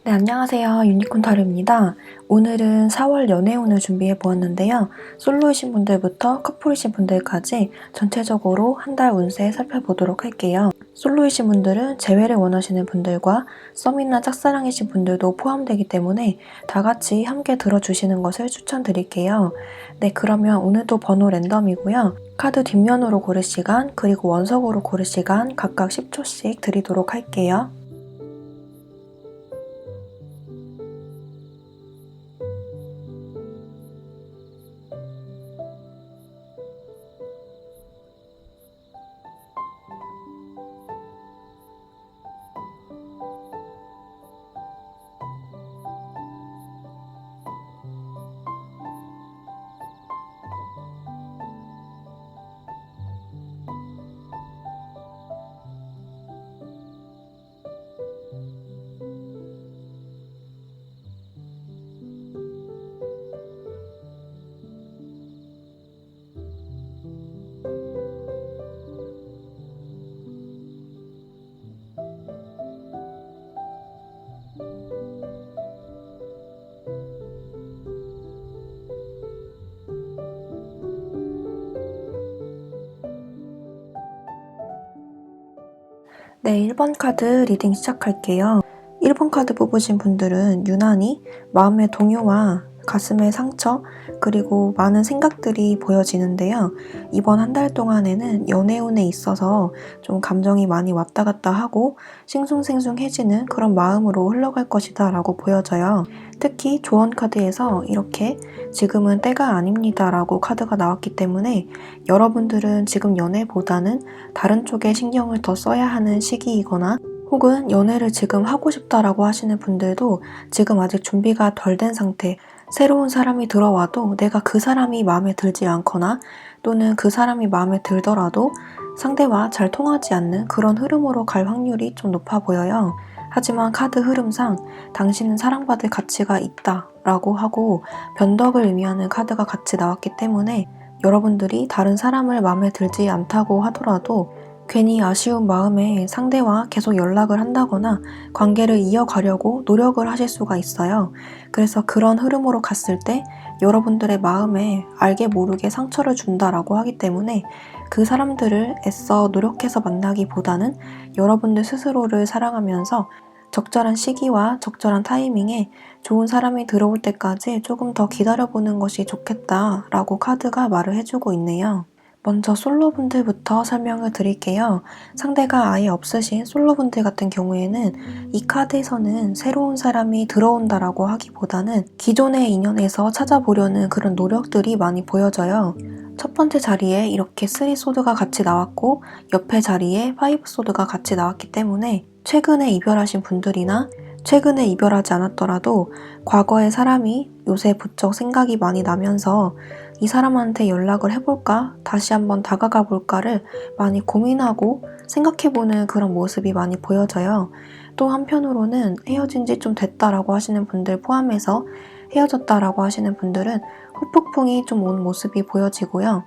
네, 안녕하세요. 유니콘 타로입니다. 오늘은 4월 연애운을 준비해 보았는데요. 솔로이신 분들부터 커플이신 분들까지 전체적으로 한 달 운세 살펴보도록 할게요. 솔로이신 분들은 재회를 원하시는 분들과 썸이나 짝사랑이신 분들도 포함되기 때문에 다 같이 함께 들어주시는 것을 추천드릴게요. 네, 그러면 오늘도 번호 랜덤이고요. 카드 뒷면으로 고를 시간, 그리고 원석으로 고를 시간 각각 10초씩 드리도록 할게요. 네, 1번 카드 리딩 시작할게요. 1번 카드 뽑으신 분들은 유난히 마음의 동요와 가슴의 상처, 그리고 많은 생각들이 보여지는데요. 이번 한 달 동안에는 연애운에 있어서 좀 감정이 많이 왔다 갔다 하고 싱숭생숭해지는 그런 마음으로 흘러갈 것이다 라고 보여져요. 특히 조언 카드에서 이렇게 지금은 때가 아닙니다 라고 카드가 나왔기 때문에 여러분들은 지금 연애보다는 다른 쪽에 신경을 더 써야 하는 시기이거나 혹은 연애를 지금 하고 싶다라고 하시는 분들도 지금 아직 준비가 덜 된 상태, 새로운 사람이 들어와도 내가 그 사람이 마음에 들지 않거나 또는 그 사람이 마음에 들더라도 상대와 잘 통하지 않는 그런 흐름으로 갈 확률이 좀 높아 보여요. 하지만 카드 흐름상 당신은 사랑받을 가치가 있다 라고 하고 변덕을 의미하는 카드가 같이 나왔기 때문에 여러분들이 다른 사람을 마음에 들지 않다고 하더라도 괜히 아쉬운 마음에 상대와 계속 연락을 한다거나 관계를 이어가려고 노력을 하실 수가 있어요. 그래서 그런 흐름으로 갔을 때 여러분들의 마음에 알게 모르게 상처를 준다라고 하기 때문에 그 사람들을 애써 노력해서 만나기보다는 여러분들 스스로를 사랑하면서 적절한 시기와 적절한 타이밍에 좋은 사람이 들어올 때까지 조금 더 기다려보는 것이 좋겠다라고 카드가 말을 해주고 있네요. 먼저 솔로분들부터 설명을 드릴게요. 상대가 아예 없으신 솔로분들 같은 경우에는 이 카드에서는 새로운 사람이 들어온다라고 하기보다는 기존의 인연에서 찾아보려는 그런 노력들이 많이 보여져요. 첫 번째 자리에 이렇게 3 소드가 같이 나왔고 옆에 자리에 5 소드가 같이 나왔기 때문에 최근에 이별하신 분들이나 최근에 이별하지 않았더라도 과거의 사람이 요새 부쩍 생각이 많이 나면서 이 사람한테 연락을 해볼까? 다시 한번 다가가 볼까를 많이 고민하고 생각해보는 그런 모습이 많이 보여져요. 또 한편으로는 헤어진 지 좀 됐다라고 하시는 분들 포함해서 헤어졌다라고 하시는 분들은 후폭풍이 좀 온 모습이 보여지고요.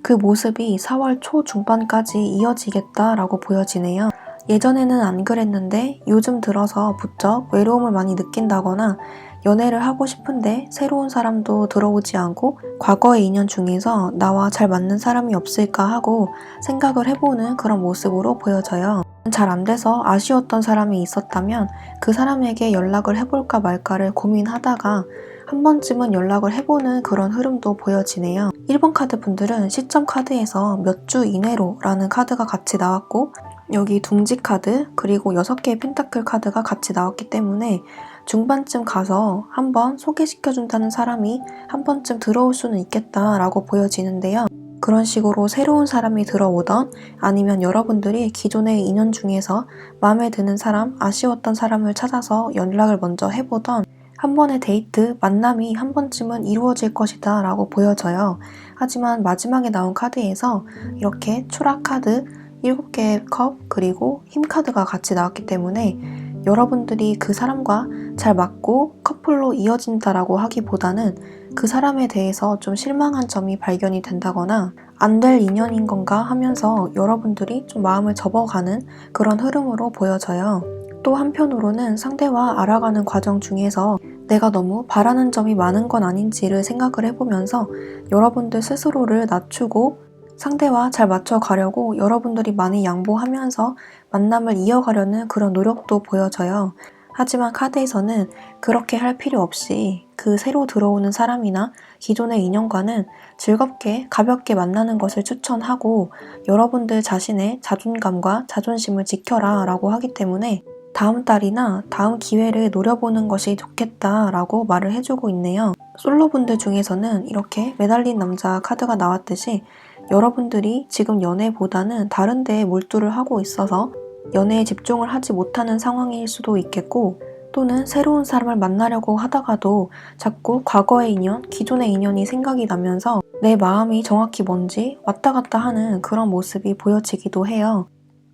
그 모습이 4월 초 중반까지 이어지겠다라고 보여지네요. 예전에는 안 그랬는데 요즘 들어서 부쩍 외로움을 많이 느낀다거나 연애를 하고 싶은데 새로운 사람도 들어오지 않고 과거의 인연 중에서 나와 잘 맞는 사람이 없을까 하고 생각을 해보는 그런 모습으로 보여져요. 잘 안 돼서 아쉬웠던 사람이 있었다면 그 사람에게 연락을 해볼까 말까를 고민하다가 한 번쯤은 연락을 해보는 그런 흐름도 보여지네요. 1번 카드 분들은 시점 카드에서 몇 주 이내로 라는 카드가 같이 나왔고 여기 둥지 카드 그리고 6개의 펜타클 카드가 같이 나왔기 때문에 중반쯤 가서 한번 소개시켜준다는 사람이 한 번쯤 들어올 수는 있겠다라고 보여지는데요. 그런 식으로 새로운 사람이 들어오던 아니면 여러분들이 기존의 인연 중에서 마음에 드는 사람, 아쉬웠던 사람을 찾아서 연락을 먼저 해보던 한 번의 데이트, 만남이 한 번쯤은 이루어질 것이다 라고 보여져요. 하지만 마지막에 나온 카드에서 이렇게 추락 카드, 7개의 컵, 그리고 힘 카드가 같이 나왔기 때문에 여러분들이 그 사람과 잘 맞고 커플로 이어진다라고 하기보다는 그 사람에 대해서 좀 실망한 점이 발견이 된다거나 안 될 인연인 건가 하면서 여러분들이 좀 마음을 접어가는 그런 흐름으로 보여져요. 또 한편으로는 상대와 알아가는 과정 중에서 내가 너무 바라는 점이 많은 건 아닌지를 생각을 해보면서 여러분들 스스로를 낮추고 상대와 잘 맞춰가려고 여러분들이 많이 양보하면서 만남을 이어가려는 그런 노력도 보여져요. 하지만 카드에서는 그렇게 할 필요 없이 그 새로 들어오는 사람이나 기존의 인연과는 즐겁게 가볍게 만나는 것을 추천하고 여러분들 자신의 자존감과 자존심을 지켜라 라고 하기 때문에 다음 달이나 다음 기회를 노려보는 것이 좋겠다라고 말을 해주고 있네요. 솔로분들 중에서는 이렇게 매달린 남자 카드가 나왔듯이 여러분들이 지금 연애보다는 다른 데에 몰두를 하고 있어서 연애에 집중을 하지 못하는 상황일 수도 있겠고, 또는 새로운 사람을 만나려고 하다가도 자꾸 과거의 인연, 기존의 인연이 생각이 나면서 내 마음이 정확히 뭔지 왔다 갔다 하는 그런 모습이 보여지기도 해요.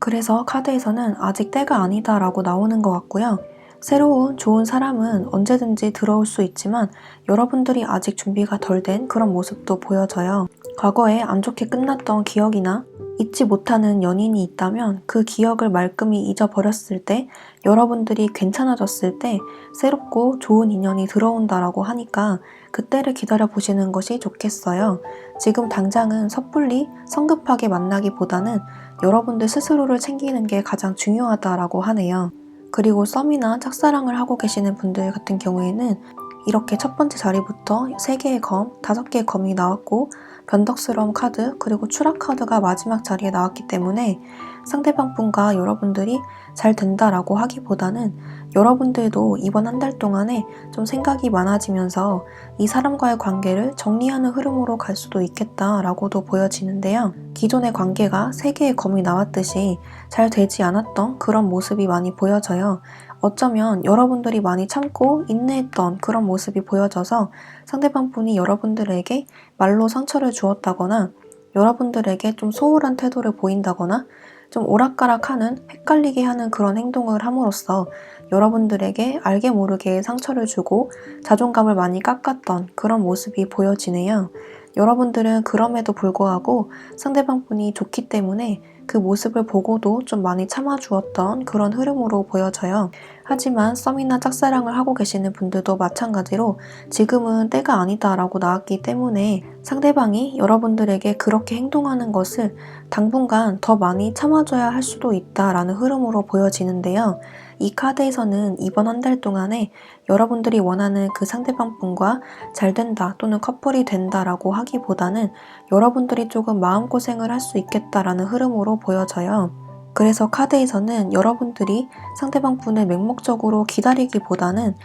그래서 카드에서는 아직 때가 아니다 라고 나오는 것 같고요. 새로운 좋은 사람은 언제든지 들어올 수 있지만 여러분들이 아직 준비가 덜 된 그런 모습도 보여져요. 과거에 안 좋게 끝났던 기억이나 잊지 못하는 연인이 있다면 그 기억을 말끔히 잊어버렸을 때, 여러분들이 괜찮아졌을 때 새롭고 좋은 인연이 들어온다라고 하니까 그때를 기다려보시는 것이 좋겠어요. 지금 당장은 섣불리 성급하게 만나기보다는 여러분들 스스로를 챙기는 게 가장 중요하다라고 하네요. 그리고 썸이나 짝사랑을 하고 계시는 분들 같은 경우에는 이렇게 첫 번째 자리부터 3개의 검, 5개의 검이 나왔고 변덕스러운 카드, 그리고 추락 카드가 마지막 자리에 나왔기 때문에 상대방 분과 여러분들이 잘 된다라고 하기보다는 여러분들도 이번 한 달 동안에 좀 생각이 많아지면서 이 사람과의 관계를 정리하는 흐름으로 갈 수도 있겠다라고도 보여지는데요. 기존의 관계가 3개의 검이 나왔듯이 잘 되지 않았던 그런 모습이 많이 보여져요. 어쩌면 여러분들이 많이 참고 인내했던 그런 모습이 보여져서 상대방 분이 여러분들에게 말로 상처를 주었다거나 여러분들에게 좀 소홀한 태도를 보인다거나 좀 오락가락하는, 헷갈리게 하는 그런 행동을 함으로써 여러분들에게 알게 모르게 상처를 주고 자존감을 많이 깎았던 그런 모습이 보여지네요. 여러분들은 그럼에도 불구하고 상대방 분이 좋기 때문에 그 모습을 보고도 좀 많이 참아주었던 그런 흐름으로 보여져요. 하지만 썸이나 짝사랑을 하고 계시는 분들도 마찬가지로 지금은 때가 아니다라고 나왔기 때문에 상대방이 여러분들에게 그렇게 행동하는 것을 당분간 더 많이 참아줘야 할 수도 있다라는 흐름으로 보여지는데요. 이 카드에서는 이번 한 달 동안에 여러분들이 원하는 그 상대방 분과 잘 된다 또는 커플이 된다라고 하기보다는 여러분들이 조금 마음고생을 할 수 있겠다라는 흐름으로 보여져요. 그래서 카드에서는 여러분들이 상대방 분을 맹목적으로 기다리기보다는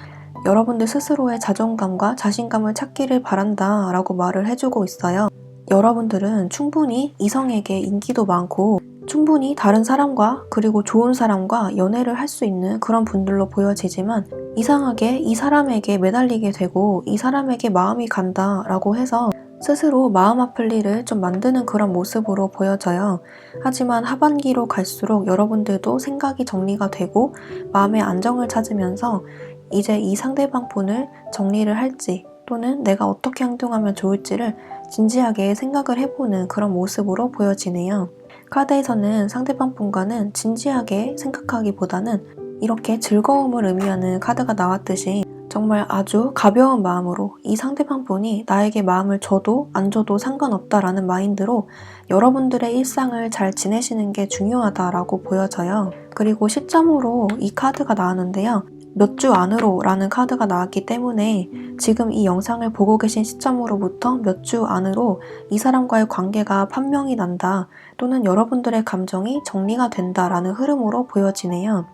여러분들 스스로의 자존감과 자신감을 찾기를 바란다 라고 말을 해주고 있어요. 여러분들은 충분히 이성에게 인기도 많고 충분히 다른 사람과 그리고 좋은 사람과 연애를 할 수 있는 그런 분들로 보여지지만 이상하게 이 사람에게 매달리게 되고 이 사람에게 마음이 간다 라고 해서 스스로 마음 아플 일을 좀 만드는 그런 모습으로 보여져요. 하지만 하반기로 갈수록 여러분들도 생각이 정리가 되고 마음의 안정을 찾으면서 이제 이 상대방 분을 정리를 할지 또는 내가 어떻게 행동하면 좋을지를 진지하게 생각을 해보는 그런 모습으로 보여지네요. 카드에서는 상대방 분과는 진지하게 생각하기보다는 이렇게 즐거움을 의미하는 카드가 나왔듯이 정말 아주 가벼운 마음으로 이 상대방 분이 나에게 마음을 줘도 안 줘도 상관없다라는 마인드로 여러분들의 일상을 잘 지내시는 게 중요하다라고 보여져요. 그리고 시점으로 이 카드가 나왔는데요. 몇 주 안으로 라는 카드가 나왔기 때문에 지금 이 영상을 보고 계신 시점으로부터 몇 주 안으로 이 사람과의 관계가 판명이 난다 또는 여러분들의 감정이 정리가 된다라는 흐름으로 보여지네요.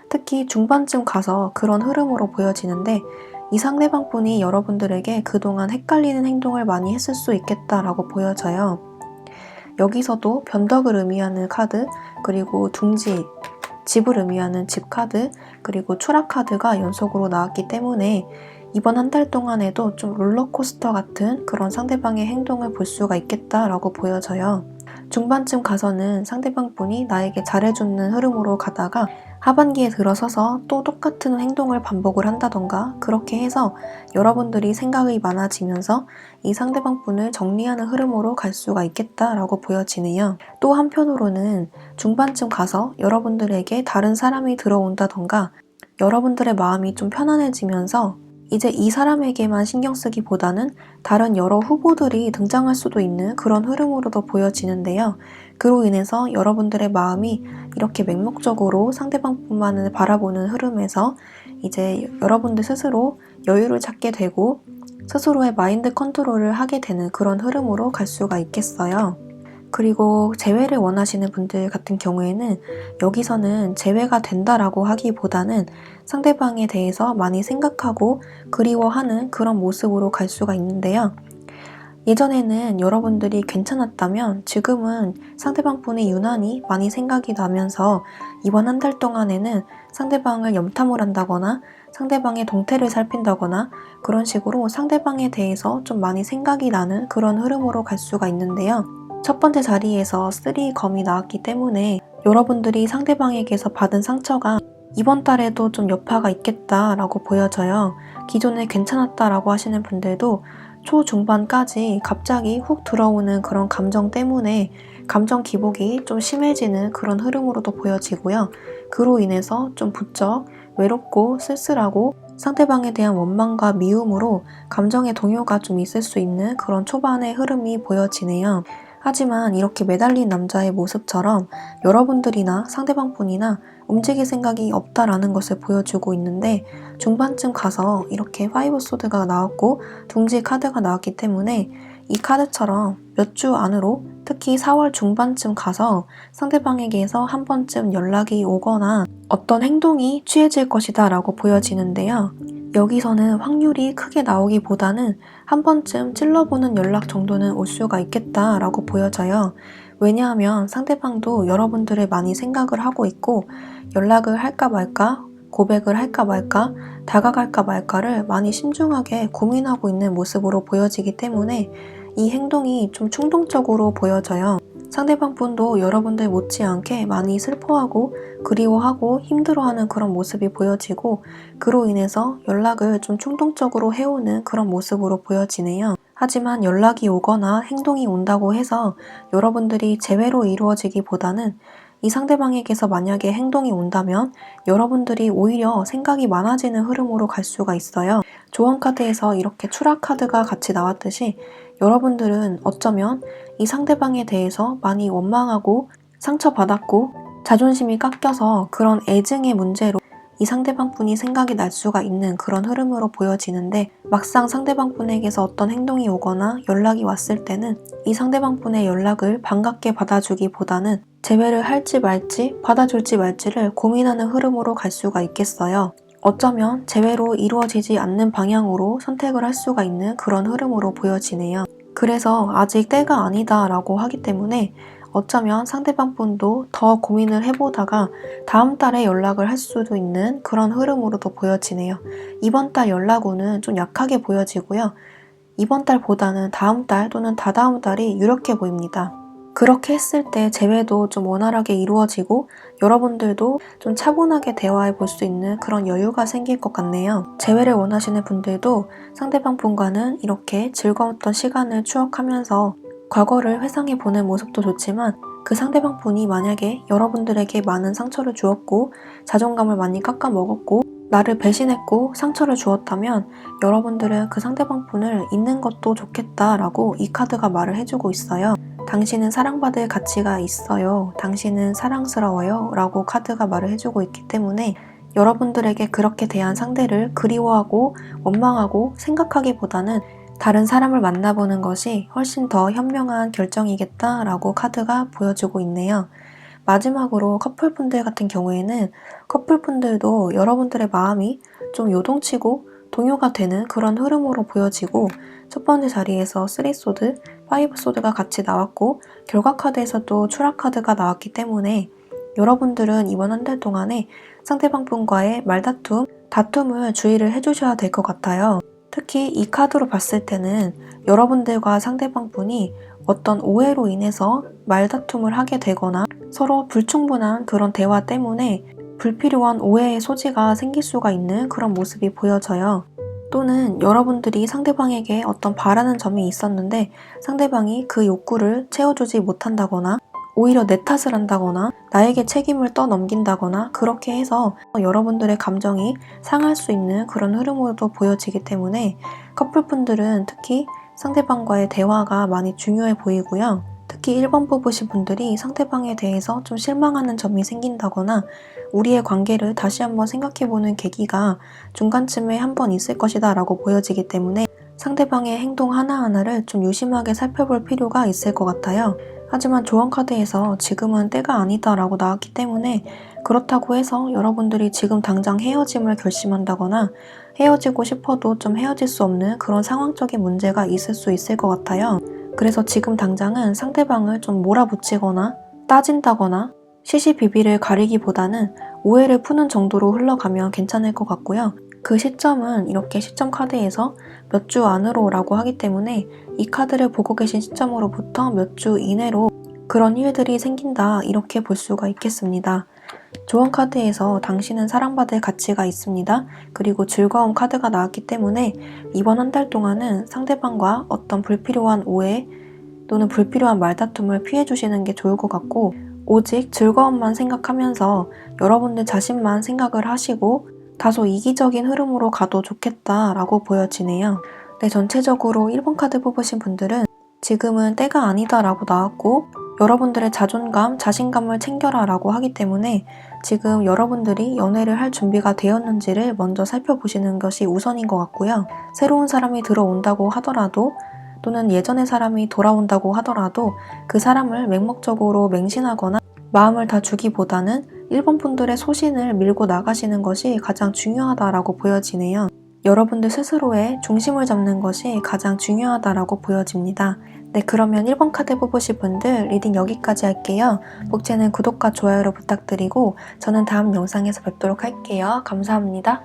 특히 중반쯤 가서 그런 흐름으로 보여지는데 이 상대방 분이 여러분들에게 그동안 헷갈리는 행동을 많이 했을 수 있겠다라고 보여져요. 여기서도 변덕을 의미하는 카드, 그리고 둥지, 집을 의미하는 집 카드, 그리고 추락 카드가 연속으로 나왔기 때문에 이번 한 달 동안에도 좀 롤러코스터 같은 그런 상대방의 행동을 볼 수가 있겠다라고 보여져요. 중반쯤 가서는 상대방 분이 나에게 잘해주는 흐름으로 가다가 하반기에 들어서서 또 똑같은 행동을 반복을 한다던가 그렇게 해서 여러분들이 생각이 많아지면서 이 상대방 분을 정리하는 흐름으로 갈 수가 있겠다라고 보여지네요. 또 한편으로는 중반쯤 가서 여러분들에게 다른 사람이 들어온다던가 여러분들의 마음이 좀 편안해지면서 이제 이 사람에게만 신경 쓰기보다는 다른 여러 후보들이 등장할 수도 있는 그런 흐름으로도 보여지는데요. 그로 인해서 여러분들의 마음이 이렇게 맹목적으로 상대방뿐만을 바라보는 흐름에서 이제 여러분들 스스로 여유를 찾게 되고 스스로의 마인드 컨트롤을 하게 되는 그런 흐름으로 갈 수가 있겠어요. 그리고 재회를 원하시는 분들 같은 경우에는 여기서는 재회가 된다라고 하기보다는 상대방에 대해서 많이 생각하고 그리워하는 그런 모습으로 갈 수가 있는데요. 예전에는 여러분들이 괜찮았다면 지금은 상대방 분이 유난히 많이 생각이 나면서 이번 한 달 동안에는 상대방을 염탐을 한다거나 상대방의 동태를 살핀다거나 그런 식으로 상대방에 대해서 좀 많이 생각이 나는 그런 흐름으로 갈 수가 있는데요. 첫 번째 자리에서 3검이 나왔기 때문에 여러분들이 상대방에게서 받은 상처가 이번 달에도 좀 여파가 있겠다라고 보여져요. 기존에 괜찮았다라고 하시는 분들도 초중반까지 갑자기 훅 들어오는 그런 감정 때문에 감정 기복이 좀 심해지는 그런 흐름으로도 보여지고요. 그로 인해서 좀 부쩍 외롭고 쓸쓸하고 상대방에 대한 원망과 미움으로 감정의 동요가 좀 있을 수 있는 그런 초반의 흐름이 보여지네요. 하지만 이렇게 매달린 남자의 모습처럼 여러분들이나 상대방분이나 움직일 생각이 없다라는 것을 보여주고 있는데 중반쯤 가서 이렇게 5 소드가 나왔고 둥지 카드가 나왔기 때문에 이 카드처럼 몇 주 안으로 특히 4월 중반쯤 가서 상대방에게서 한 번쯤 연락이 오거나 어떤 행동이 취해질 것이다 라고 보여지는데요. 여기서는 확률이 크게 나오기보다는 한 번쯤 찔러보는 연락 정도는 올 수가 있겠다라고 보여져요. 왜냐하면 상대방도 여러분들을 많이 생각을 하고 있고 연락을 할까 말까, 고백을 할까 말까, 다가갈까 말까를 많이 신중하게 고민하고 있는 모습으로 보여지기 때문에 이 행동이 좀 충동적으로 보여져요. 상대방 분도 여러분들 못지않게 많이 슬퍼하고 그리워하고 힘들어하는 그런 모습이 보여지고 그로 인해서 연락을 좀 충동적으로 해오는 그런 모습으로 보여지네요. 하지만 연락이 오거나 행동이 온다고 해서 여러분들이 재회로 이루어지기보다는 이 상대방에게서 만약에 행동이 온다면 여러분들이 오히려 생각이 많아지는 흐름으로 갈 수가 있어요. 조언 카드에서 이렇게 추락 카드가 같이 나왔듯이 여러분들은 어쩌면 이 상대방에 대해서 많이 원망하고 상처받았고 자존심이 깎여서 그런 애증의 문제로 이 상대방 분이 생각이 날 수가 있는 그런 흐름으로 보여지는데 막상 상대방 분에게서 어떤 행동이 오거나 연락이 왔을 때는 이 상대방 분의 연락을 반갑게 받아주기보다는 재회를 할지 말지 받아줄지 말지를 고민하는 흐름으로 갈 수가 있겠어요. 어쩌면 재회로 이루어지지 않는 방향으로 선택을 할 수가 있는 그런 흐름으로 보여지네요. 그래서 아직 때가 아니다 라고 하기 때문에 어쩌면 상대방 분도 더 고민을 해보다가 다음 달에 연락을 할 수도 있는 그런 흐름으로도 보여지네요. 이번 달 연락운은 좀 약하게 보여지고요. 이번 달보다는 다음 달 또는 다다음 달이 유력해 보입니다. 그렇게 했을 때 재회도 좀 원활하게 이루어지고 여러분들도 좀 차분하게 대화해 볼 수 있는 그런 여유가 생길 것 같네요. 재회를 원하시는 분들도 상대방 분과는 이렇게 즐거웠던 시간을 추억하면서 과거를 회상해 보는 모습도 좋지만 그 상대방 분이 만약에 여러분들에게 많은 상처를 주었고 자존감을 많이 깎아먹었고 나를 배신했고 상처를 주었다면 여러분들은 그 상대방 분을 잊는 것도 좋겠다라고 이 카드가 말을 해주고 있어요. 당신은 사랑받을 가치가 있어요. 당신은 사랑스러워요. 라고 카드가 말을 해주고 있기 때문에 여러분들에게 그렇게 대한 상대를 그리워하고 원망하고 생각하기보다는 다른 사람을 만나보는 것이 훨씬 더 현명한 결정이겠다라고 카드가 보여주고 있네요. 마지막으로 커플분들 같은 경우에는 커플분들도 여러분들의 마음이 좀 요동치고 동요가 되는 그런 흐름으로 보여지고 첫 번째 자리에서 3소드, 5소드가 같이 나왔고 결과 카드에서도 추락 카드가 나왔기 때문에 여러분들은 이번 한 달 동안에 상대방 분과의 말다툼, 다툼을 주의를 해주셔야 될 것 같아요. 특히 이 카드로 봤을 때는 여러분들과 상대방 분이 어떤 오해로 인해서 말다툼을 하게 되거나 서로 불충분한 그런 대화 때문에 불필요한 오해의 소지가 생길 수가 있는 그런 모습이 보여져요. 또는 여러분들이 상대방에게 어떤 바라는 점이 있었는데 상대방이 그 욕구를 채워주지 못한다거나 오히려 내 탓을 한다거나 나에게 책임을 떠넘긴다거나 그렇게 해서 여러분들의 감정이 상할 수 있는 그런 흐름으로도 보여지기 때문에 커플분들은 특히 상대방과의 대화가 많이 중요해 보이고요. 특히 1번 뽑으신 분들이 상대방에 대해서 좀 실망하는 점이 생긴다거나 우리의 관계를 다시 한번 생각해보는 계기가 중간쯤에 한번 있을 것이다 라고 보여지기 때문에 상대방의 행동 하나하나를 좀 유심하게 살펴볼 필요가 있을 것 같아요. 하지만 조언 카드에서 지금은 때가 아니다 라고 나왔기 때문에 그렇다고 해서 여러분들이 지금 당장 헤어짐을 결심한다거나 헤어지고 싶어도 좀 헤어질 수 없는 그런 상황적인 문제가 있을 수 있을 것 같아요. 그래서 지금 당장은 상대방을 좀 몰아붙이거나 따진다거나 시시비비를 가리기보다는 오해를 푸는 정도로 흘러가면 괜찮을 것 같고요. 그 시점은 이렇게 시점 카드에서 몇 주 안으로 라고 하기 때문에 이 카드를 보고 계신 시점으로부터 몇 주 이내로 그런 일들이 생긴다 이렇게 볼 수가 있겠습니다. 조언 카드에서 당신은 사랑받을 가치가 있습니다. 그리고 즐거움 카드가 나왔기 때문에 이번 한 달 동안은 상대방과 어떤 불필요한 오해 또는 불필요한 말다툼을 피해 주시는 게 좋을 것 같고 오직 즐거움만 생각하면서 여러분들 자신만 생각을 하시고 다소 이기적인 흐름으로 가도 좋겠다라고 보여지네요. 네, 전체적으로 1번 카드 뽑으신 분들은 지금은 때가 아니다 라고 나왔고 여러분들의 자존감, 자신감을 챙겨라 라고 하기 때문에 지금 여러분들이 연애를 할 준비가 되었는지를 먼저 살펴보시는 것이 우선인 것 같고요. 새로운 사람이 들어온다고 하더라도 또는 예전의 사람이 돌아온다고 하더라도 그 사람을 맹목적으로 맹신하거나 마음을 다 주기보다는 1번 분들의 소신을 밀고 나가시는 것이 가장 중요하다라고 보여지네요. 여러분들 스스로의 중심을 잡는 것이 가장 중요하다라고 보여집니다. 네, 그러면 1번 카드 뽑으실 분들 리딩 여기까지 할게요. 복채는 구독과 좋아요로 부탁드리고 저는 다음 영상에서 뵙도록 할게요. 감사합니다.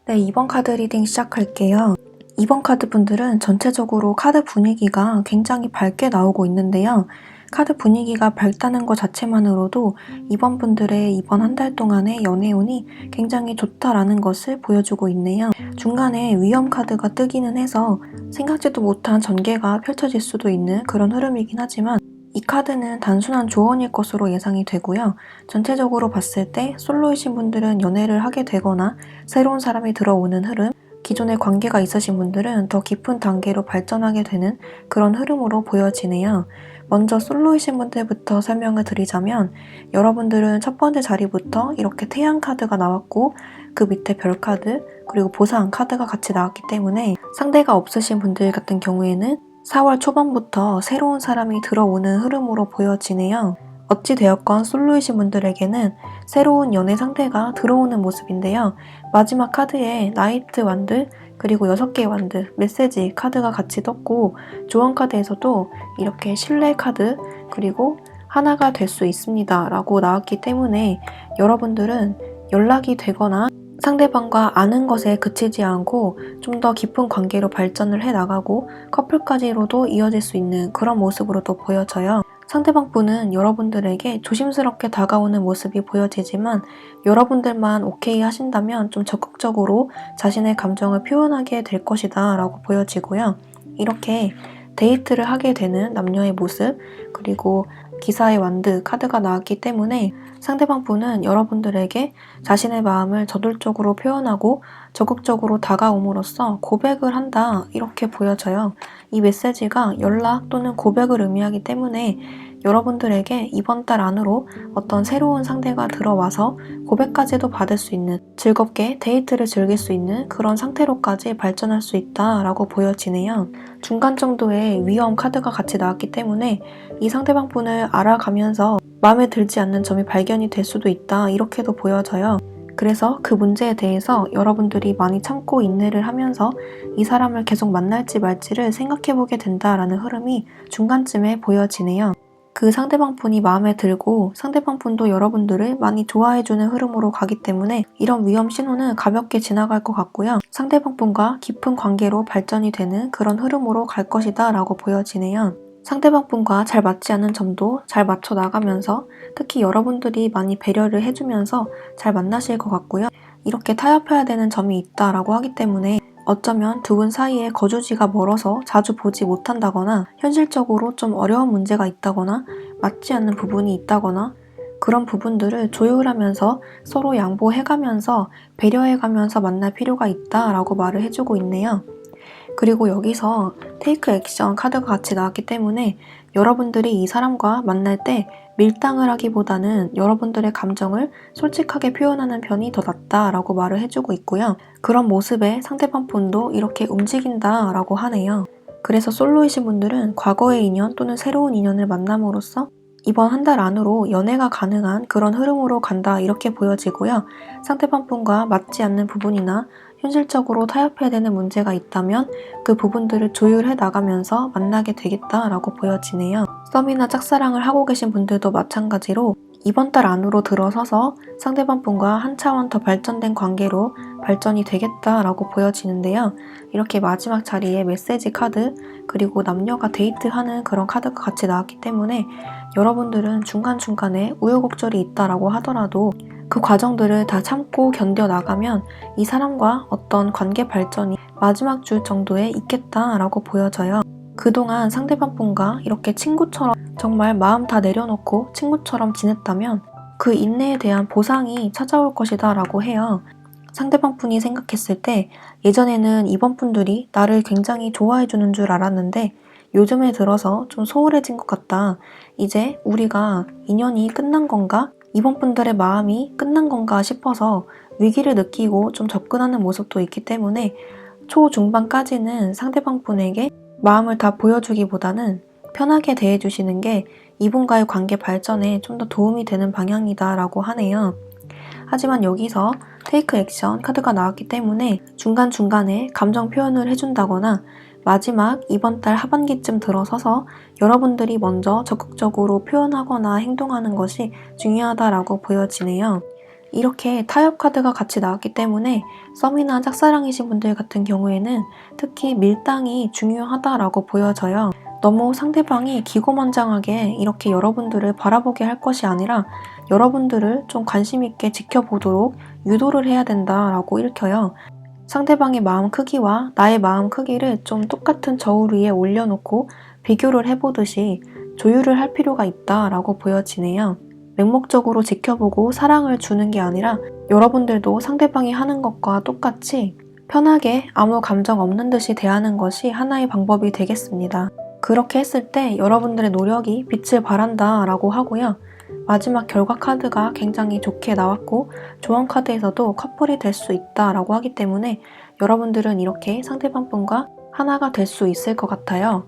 네, 2번 카드 리딩 시작할게요. 2번 카드 분들은 전체적으로 카드 분위기가 굉장히 밝게 나오고 있는데요. 카드 분위기가 밝다는 것 자체만으로도 이번 분들의 이번 한 달 동안의 연애운이 굉장히 좋다라는 것을 보여주고 있네요. 중간에 위험 카드가 뜨기는 해서 생각지도 못한 전개가 펼쳐질 수도 있는 그런 흐름이긴 하지만 이 카드는 단순한 조언일 것으로 예상이 되고요. 전체적으로 봤을 때 솔로이신 분들은 연애를 하게 되거나 새로운 사람이 들어오는 흐름, 기존의 관계가 있으신 분들은 더 깊은 단계로 발전하게 되는 그런 흐름으로 보여지네요. 먼저 솔로이신 분들부터 설명을 드리자면 여러분들은 첫 번째 자리부터 이렇게 태양 카드가 나왔고 그 밑에 별 카드 그리고 보상 카드가 같이 나왔기 때문에 상대가 없으신 분들 같은 경우에는 4월 초반부터 새로운 사람이 들어오는 흐름으로 보여지네요. 어찌되었건 솔로이신 분들에게는 새로운 연애 상대가 들어오는 모습인데요. 마지막 카드에 나이트 완드 그리고 6개의 완드, 메시지 카드가 같이 떴고 조언 카드에서도 이렇게 신뢰 카드 그리고 하나가 될 수 있습니다 라고 나왔기 때문에 여러분들은 연락이 되거나 상대방과 아는 것에 그치지 않고 좀 더 깊은 관계로 발전을 해나가고 커플까지로도 이어질 수 있는 그런 모습으로도 보여져요. 상대방 분은 여러분들에게 조심스럽게 다가오는 모습이 보여지지만 여러분들만 오케이 하신다면 좀 적극적으로 자신의 감정을 표현하게 될 것이다 라고 보여지고요. 이렇게 데이트를 하게 되는 남녀의 모습 그리고 기사의 완드 카드가 나왔기 때문에 상대방 분은 여러분들에게 자신의 마음을 저돌적으로 표현하고 적극적으로 다가옴으로써 고백을 한다 이렇게 보여져요. 이 메시지가 연락 또는 고백을 의미하기 때문에 여러분들에게 이번 달 안으로 어떤 새로운 상대가 들어와서 고백까지도 받을 수 있는 즐겁게 데이트를 즐길 수 있는 그런 상태로까지 발전할 수 있다라고 보여지네요. 중간 정도의 위험 카드가 같이 나왔기 때문에 이 상대방 분을 알아가면서 마음에 들지 않는 점이 발견이 될 수도 있다 이렇게도 보여져요. 그래서 그 문제에 대해서 여러분들이 많이 참고 인내를 하면서 이 사람을 계속 만날지 말지를 생각해보게 된다라는 흐름이 중간쯤에 보여지네요. 그 상대방 분이 마음에 들고 상대방 분도 여러분들을 많이 좋아해주는 흐름으로 가기 때문에 이런 위험 신호는 가볍게 지나갈 것 같고요. 상대방 분과 깊은 관계로 발전이 되는 그런 흐름으로 갈 것이다 라고 보여지네요. 상대방 분과 잘 맞지 않는 점도 잘 맞춰 나가면서 특히 여러분들이 많이 배려를 해주면서 잘 만나실 것 같고요. 이렇게 타협해야 되는 점이 있다라고 하기 때문에 어쩌면 두 분 사이에 거주지가 멀어서 자주 보지 못한다거나 현실적으로 좀 어려운 문제가 있다거나 맞지 않는 부분이 있다거나 그런 부분들을 조율하면서 서로 양보해가면서 배려해가면서 만날 필요가 있다라고 말을 해주고 있네요. 그리고 여기서 테이크 액션 카드가 같이 나왔기 때문에 여러분들이 이 사람과 만날 때 밀당을 하기보다는 여러분들의 감정을 솔직하게 표현하는 편이 더 낫다라고 말을 해주고 있고요. 그런 모습에 상대방 분도 이렇게 움직인다라고 하네요. 그래서 솔로이신 분들은 과거의 인연 또는 새로운 인연을 만남으로써 이번 한 달 안으로 연애가 가능한 그런 흐름으로 간다 이렇게 보여지고요. 상대방 분과 맞지 않는 부분이나 현실적으로 타협해야 되는 문제가 있다면 그 부분들을 조율해 나가면서 만나게 되겠다라고 보여지네요. 썸이나 짝사랑을 하고 계신 분들도 마찬가지로 이번 달 안으로 들어서서 상대방 분과 한 차원 더 발전된 관계로 발전이 되겠다라고 보여지는데요. 이렇게 마지막 자리에 메시지 카드 그리고 남녀가 데이트하는 그런 카드가 같이 나왔기 때문에 여러분들은 중간중간에 우여곡절이 있다라고 하더라도 그 과정들을 다 참고 견뎌 나가면 이 사람과 어떤 관계 발전이 마지막 줄 정도에 있겠다라고 보여져요. 그동안 상대방 분과 이렇게 친구처럼 정말 마음 다 내려놓고 친구처럼 지냈다면 그 인내에 대한 보상이 찾아올 것이다 라고 해요. 상대방 분이 생각했을 때 예전에는 이번 분들이 나를 굉장히 좋아해 주는 줄 알았는데 요즘에 들어서 좀 소홀해진 것 같다. 이제 우리가 인연이 끝난 건가? 이번 분들의 마음이 끝난 건가 싶어서 위기를 느끼고 좀 접근하는 모습도 있기 때문에 초중반까지는 상대방 분에게 마음을 다 보여주기보다는 편하게 대해주시는 게 이분과의 관계 발전에 좀 더 도움이 되는 방향이다 라고 하네요. 하지만 여기서 테이크 액션 카드가 나왔기 때문에 중간중간에 감정 표현을 해준다거나 마지막 이번 달 하반기쯤 들어서서 여러분들이 먼저 적극적으로 표현하거나 행동하는 것이 중요하다라고 보여지네요. 이렇게 타협 카드가 같이 나왔기 때문에 썸이나 짝사랑이신 분들 같은 경우에는 특히 밀당이 중요하다라고 보여져요. 너무 상대방이 기고만장하게 이렇게 여러분들을 바라보게 할 것이 아니라 여러분들을 좀 관심 있게 지켜보도록 유도를 해야 된다라고 읽혀요. 상대방의 마음 크기와 나의 마음 크기를 좀 똑같은 저울 위에 올려놓고 비교를 해보듯이 조율을 할 필요가 있다라고 보여지네요. 맹목적으로 지켜보고 사랑을 주는 게 아니라 여러분들도 상대방이 하는 것과 똑같이 편하게 아무 감정 없는 듯이 대하는 것이 하나의 방법이 되겠습니다. 그렇게 했을 때 여러분들의 노력이 빛을 발한다 라고 하고요. 마지막 결과 카드가 굉장히 좋게 나왔고 조언 카드에서도 커플이 될 수 있다 라고 하기 때문에 여러분들은 이렇게 상대방 분과 하나가 될 수 있을 것 같아요.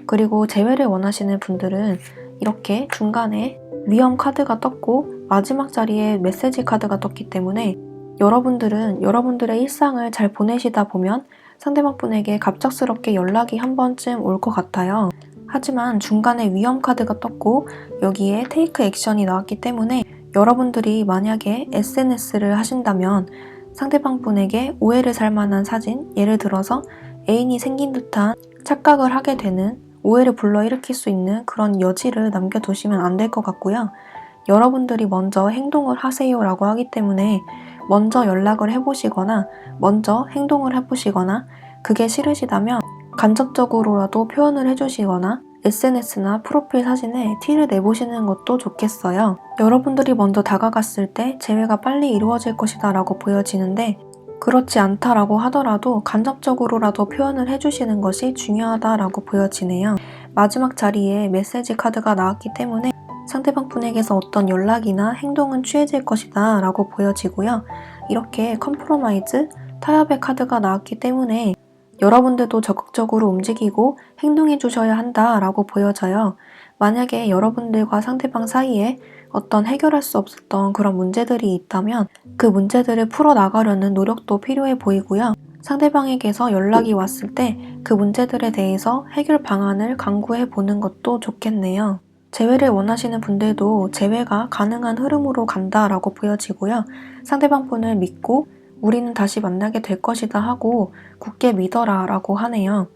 그리고 재회를 원하시는 분들은 이렇게 중간에 위험 카드가 떴고 마지막 자리에 메시지 카드가 떴기 때문에 여러분들은 여러분들의 일상을 잘 보내시다 보면 상대방 분에게 갑작스럽게 연락이 한 번쯤 올 것 같아요. 하지만 중간에 위험 카드가 떴고 여기에 테이크 액션이 나왔기 때문에 여러분들이 만약에 SNS를 하신다면 상대방 분에게 오해를 살 만한 사진, 예를 들어서 애인이 생긴 듯한 착각을 하게 되는 오해를 불러일으킬 수 있는 그런 여지를 남겨두시면 안 될 것 같고요. 여러분들이 먼저 행동을 하세요 라고 하기 때문에 먼저 연락을 해보시거나 먼저 행동을 해보시거나 그게 싫으시다면 간접적으로라도 표현을 해주시거나 SNS나 프로필 사진에 티를 내보시는 것도 좋겠어요. 여러분들이 먼저 다가갔을 때 재회가 빨리 이루어질 것이다 라고 보여지는데 그렇지 않다라고 하더라도 간접적으로라도 표현을 해주시는 것이 중요하다라고 보여지네요. 마지막 자리에 메시지 카드가 나왔기 때문에 상대방 분에게서 어떤 연락이나 행동은 취해질 것이다 라고 보여지고요. 이렇게 컴프로마이즈, 타협의 카드가 나왔기 때문에 여러분들도 적극적으로 움직이고 행동해 주셔야 한다라고 보여져요. 만약에 여러분들과 상대방 사이에 어떤 해결할 수 없었던 그런 문제들이 있다면 그 문제들을 풀어나가려는 노력도 필요해 보이고요. 상대방에게서 연락이 왔을 때 그 문제들에 대해서 해결 방안을 강구해 보는 것도 좋겠네요. 재회를 원하시는 분들도 재회가 가능한 흐름으로 간다라고 보여지고요. 상대방 분을 믿고 우리는 다시 만나게 될 것이다 하고 굳게 믿어라 라고 하네요.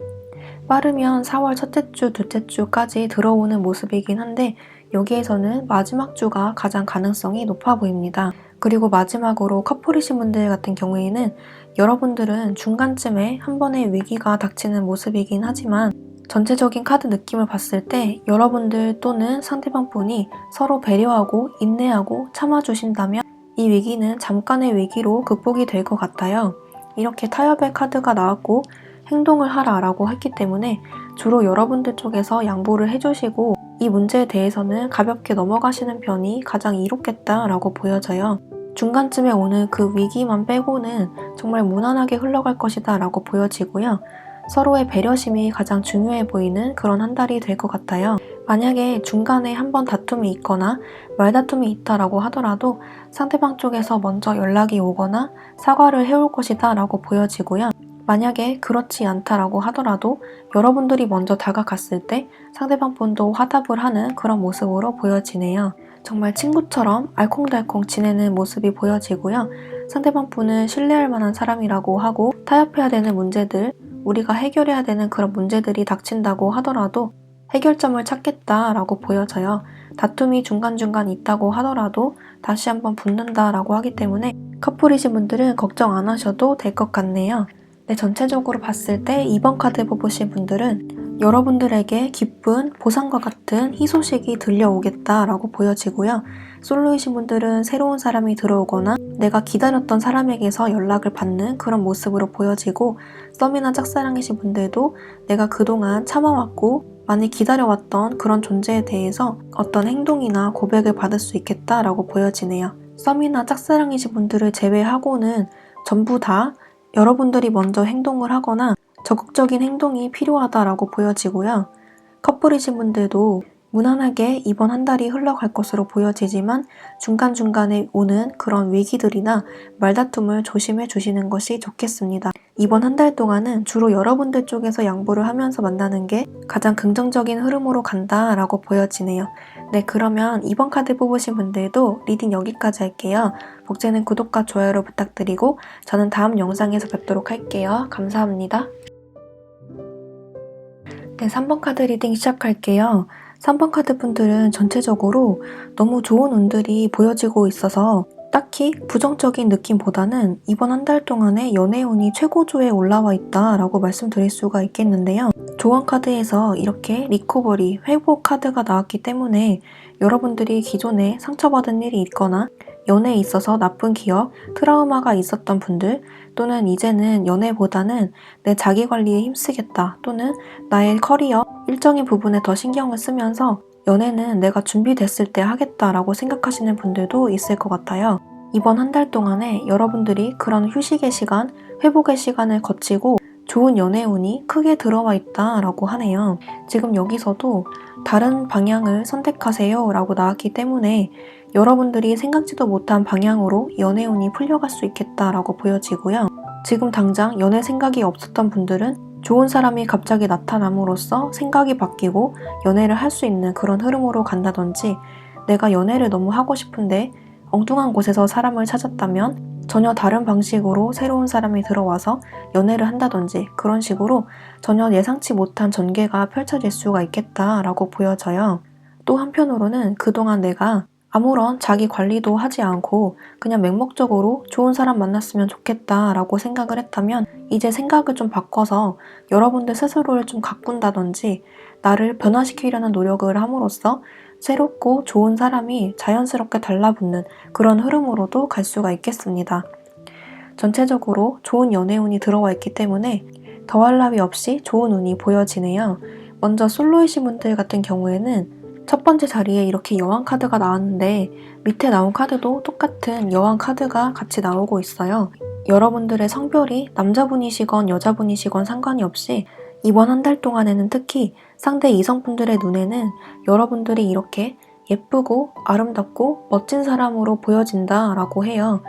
빠르면 4월 첫째 주, 둘째 주까지 들어오는 모습이긴 한데 여기에서는 마지막 주가 가장 가능성이 높아 보입니다. 그리고 마지막으로 커플이신 분들 같은 경우에는 여러분들은 중간쯤에 한 번의 위기가 닥치는 모습이긴 하지만 전체적인 카드 느낌을 봤을 때 여러분들 또는 상대방 분이 서로 배려하고 인내하고 참아주신다면 이 위기는 잠깐의 위기로 극복이 될 것 같아요. 이렇게 타협의 카드가 나왔고 행동을 하라 라고 했기 때문에 주로 여러분들 쪽에서 양보를 해주시고 이 문제에 대해서는 가볍게 넘어가시는 편이 가장 이롭겠다 라고 보여져요. 중간쯤에 오는 그 위기만 빼고는 정말 무난하게 흘러갈 것이다 라고 보여지고요. 서로의 배려심이 가장 중요해 보이는 그런 한 달이 될 것 같아요. 만약에 중간에 한번 다툼이 있거나 말다툼이 있다라고 하더라도 상대방 쪽에서 먼저 연락이 오거나 사과를 해올 것이다 라고 보여지고요. 만약에 그렇지 않다라고 하더라도 여러분들이 먼저 다가갔을 때 상대방 분도 화답을 하는 그런 모습으로 보여지네요. 정말 친구처럼 알콩달콩 지내는 모습이 보여지고요. 상대방 분은 신뢰할 만한 사람이라고 하고 타협해야 되는 문제들, 우리가 해결해야 되는 그런 문제들이 닥친다고 하더라도 해결점을 찾겠다라고 보여져요. 다툼이 중간중간 있다고 하더라도 다시 한번 붙는다라고 하기 때문에 커플이신 분들은 걱정 안 하셔도 될 것 같네요. 네, 전체적으로 봤을 때 이번 카드 뽑으신 분들은 여러분들에게 기쁜 보상과 같은 희소식이 들려오겠다라고 보여지고요. 솔로이신 분들은 새로운 사람이 들어오거나 내가 기다렸던 사람에게서 연락을 받는 그런 모습으로 보여지고 썸이나 짝사랑이신 분들도 내가 그동안 참아왔고 많이 기다려왔던 그런 존재에 대해서 어떤 행동이나 고백을 받을 수 있겠다라고 보여지네요. 썸이나 짝사랑이신 분들을 제외하고는 전부 다 여러분들이 먼저 행동을 하거나 적극적인 행동이 필요하다라고 보여지고요. 커플이신 분들도 무난하게 이번 한 달이 흘러갈 것으로 보여지지만 중간중간에 오는 그런 위기들이나 말다툼을 조심해 주시는 것이 좋겠습니다. 이번 한 달 동안은 주로 여러분들 쪽에서 양보를 하면서 만나는 게 가장 긍정적인 흐름으로 간다라고 보여지네요. 네, 그러면 이번 카드 뽑으신 분들도 리딩 여기까지 할게요. 복제는 구독과 좋아요를 부탁드리고 저는 다음 영상에서 뵙도록 할게요. 감사합니다. 네, 3번 카드 리딩 시작할게요. 3번 카드 분들은 전체적으로 너무 좋은 운들이 보여지고 있어서 딱히 부정적인 느낌보다는 이번 한 달 동안에 연애운이 최고조에 올라와 있다라고 말씀드릴 수가 있겠는데요. 조언 카드에서 이렇게 리커버리, 회복 카드가 나왔기 때문에 여러분들이 기존에 상처받은 일이 있거나 연애에 있어서 나쁜 기억, 트라우마가 있었던 분들 또는 이제는 연애보다는 내 자기관리에 힘쓰겠다 또는 나의 커리어, 일정인 부분에 더 신경을 쓰면서 연애는 내가 준비됐을 때 하겠다라고 생각하시는 분들도 있을 것 같아요. 이번 한 달 동안에 여러분들이 그런 휴식의 시간, 회복의 시간을 거치고 좋은 연애운이 크게 들어와 있다라고 하네요. 지금 여기서도 다른 방향을 선택하세요 라고 나왔기 때문에 여러분들이 생각지도 못한 방향으로 연애운이 풀려갈 수 있겠다라고 보여지고요. 지금 당장 연애 생각이 없었던 분들은 좋은 사람이 갑자기 나타남으로써 생각이 바뀌고 연애를 할 수 있는 그런 흐름으로 간다든지 내가 연애를 너무 하고 싶은데 엉뚱한 곳에서 사람을 찾았다면 전혀 다른 방식으로 새로운 사람이 들어와서 연애를 한다든지 그런 식으로 전혀 예상치 못한 전개가 펼쳐질 수가 있겠다라고 보여져요. 또 한편으로는 그동안 내가 아무런 자기 관리도 하지 않고 그냥 맹목적으로 좋은 사람 만났으면 좋겠다라고 생각을 했다면 이제 생각을 좀 바꿔서 여러분들 스스로를 좀 가꾼다든지 나를 변화시키려는 노력을 함으로써 새롭고 좋은 사람이 자연스럽게 달라붙는 그런 흐름으로도 갈 수가 있겠습니다. 전체적으로 좋은 연애운이 들어와 있기 때문에 더할 나위 없이 좋은 운이 보여지네요. 먼저 솔로이신 분들 같은 경우에는 첫 번째 자리에 이렇게 여왕 카드가 나왔는데 밑에 나온 카드도 똑같은 여왕 카드가 같이 나오고 있어요. 여러분들의 성별이 남자분이시건 여자분이시건 상관이 없이 이번 한 달 동안에는 특히 상대 이성분들의 눈에는 여러분들이 이렇게 예쁘고 아름답고 멋진 사람으로 보여진다라고 해요.